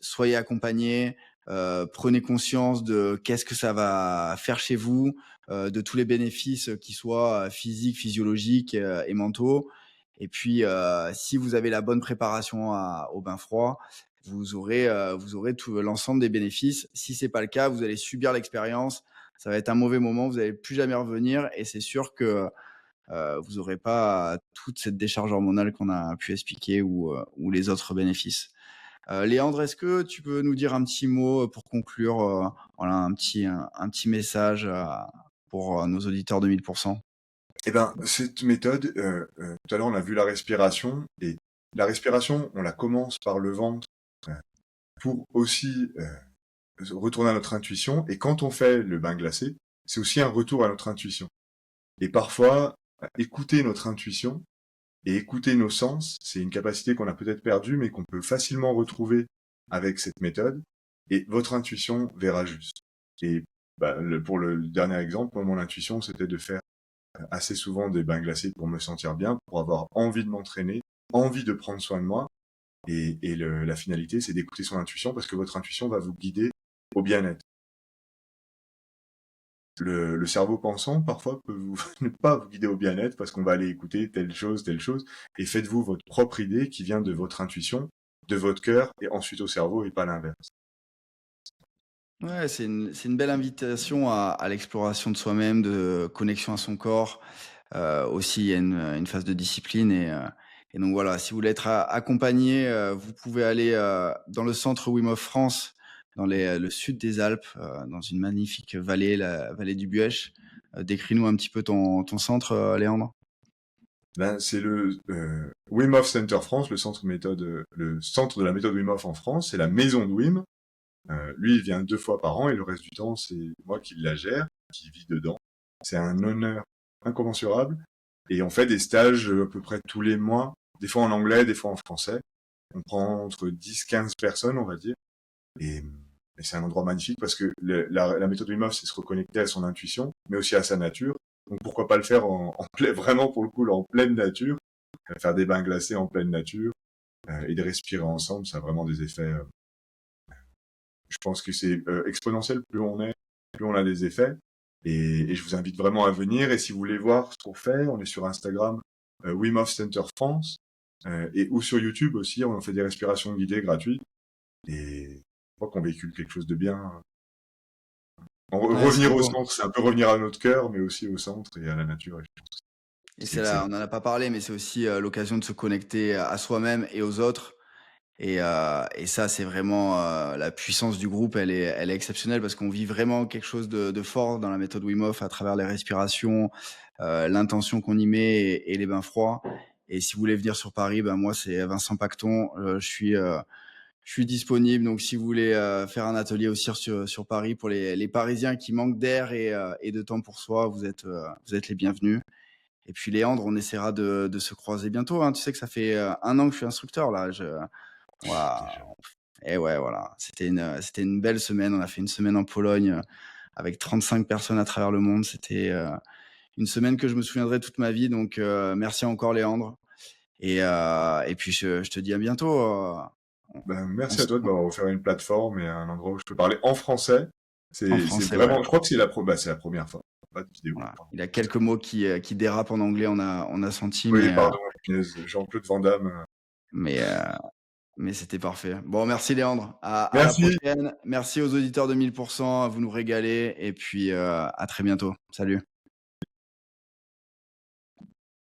soyez accompagnés, prenez conscience de qu'est-ce que ça va faire chez vous, de tous les bénéfices, qu'ils soient, physiques, physiologiques, et mentaux et puis, si vous avez la bonne préparation au bain froid, vous aurez tout l'ensemble des bénéfices. Si c'est pas le cas, vous allez subir l'expérience, ça va être un mauvais moment, vous allez plus jamais revenir et c'est sûr que, vous aurez pas toute cette décharge hormonale qu'on a pu expliquer ou les autres bénéfices. Léandre, est-ce que tu peux nous dire un petit mot, pour conclure, voilà un petit message, pour, nos auditeurs de 1000? Eh ben, cette méthode, tout à l'heure, on a vu la respiration et la respiration, on la commence par le ventre, heu, pour aussi, retourner à notre intuition et quand on fait le bain glacé, c'est aussi un retour à notre intuition et parfois, écouter notre intuition et écouter nos sens, c'est une capacité qu'on a peut-être perdue, mais qu'on peut facilement retrouver avec cette méthode et votre intuition verra juste et pour le dernier exemple, moi, mon intuition, c'était de faire assez souvent des bains glacés pour me sentir bien, pour avoir envie de m'entraîner, envie de prendre soin de moi. La finalité, c'est d'écouter son intuition parce que votre intuition va vous guider au bien-être. Le cerveau pensant, parfois, peut ne pas vous guider au bien-être parce qu'on va aller écouter telle chose, et faites-vous votre propre idée qui vient de votre intuition, de votre cœur, et ensuite au cerveau et pas l'inverse. Ouais, c'est une belle invitation à l'exploration de soi-même, de connexion à son corps. Aussi, il y a une phase de discipline et donc voilà, si vous voulez être accompagné, vous pouvez aller, dans le centre Wim Hof France, dans le sud des Alpes, dans une magnifique vallée, la vallée du Buëch. Décris-nous un petit peu ton centre, Léandre. Ben, c'est le Wim Hof Center France, le centre de la méthode Wim Hof en France, c'est la maison de Wim. Lui, il vient 2 fois par an et le reste du temps, c'est moi qui la gère, qui vis dedans. C'est un honneur incommensurable. Et on fait des stages à peu près tous les mois, des fois en anglais, des fois en français. On prend entre 10-15 personnes, on va dire. Et, et c'est un endroit magnifique parce que la méthode Wim Hof, c'est se reconnecter à son intuition, mais aussi à sa nature. Donc pourquoi pas le faire vraiment pour le coup, là, en pleine nature, faire des bains glacés en pleine nature et de respirer ensemble, ça a vraiment des effets. Je pense que c'est exponentiel, plus on a des effets. Et je vous invite vraiment à venir. Et si vous voulez voir ce qu'on fait, on est sur Instagram, Wim Hof Center France, ou sur YouTube aussi. On fait des respirations guidées gratuites. Et je crois qu'on véhicule quelque chose de bien. Ouais, c'est Revenir au beau. centre, c'est un peu revenir à notre cœur, mais aussi au centre et à la nature. Et je pense que Et c'est c'est là, excellent. on en a pas parlé, mais c'est aussi, l'occasion de se connecter à soi-même et aux autres. Et ça, c'est vraiment, la puissance du groupe, elle est exceptionnelle parce qu'on vit vraiment quelque chose de fort dans la méthode Wim Hof à travers les respirations, l'intention qu'on y met et les bains froids. Et si vous voulez venir sur Paris, ben moi, c'est Vincent Pacton. Je suis disponible. Donc, si vous voulez faire un atelier aussi sur Paris pour les Parisiens qui manquent d'air et de temps pour soi, vous êtes les bienvenus. Et puis, Léandre, on essaiera de se croiser bientôt, hein. Tu sais que ça fait 1 an que je suis instructeur là. Waouh. Déjà. Et ouais, voilà, c'était une belle semaine. On a fait une semaine en Pologne, avec 35 personnes à travers le monde. C'était, une semaine que je me souviendrai toute ma vie. Donc, merci encore Léandre et puis je te dis à bientôt, Ben, on merci se à toi de m'avoir offert une plateforme et un endroit où je peux parler en français. en C'est français, ouais, vraiment, je crois que c'est la première fois. Pas de vidéo. voilà. Il y a quelques mots qui dérapent en anglais, on a senti, Oui, pardon, punaise, Jean-Claude Van Damme. mais, heu, mais c'était parfait. Bon, merci Léandre, à la Merci. prochaine. Merci aux auditeurs de 1000. Vous nous régalez et puis, à très bientôt. Salut.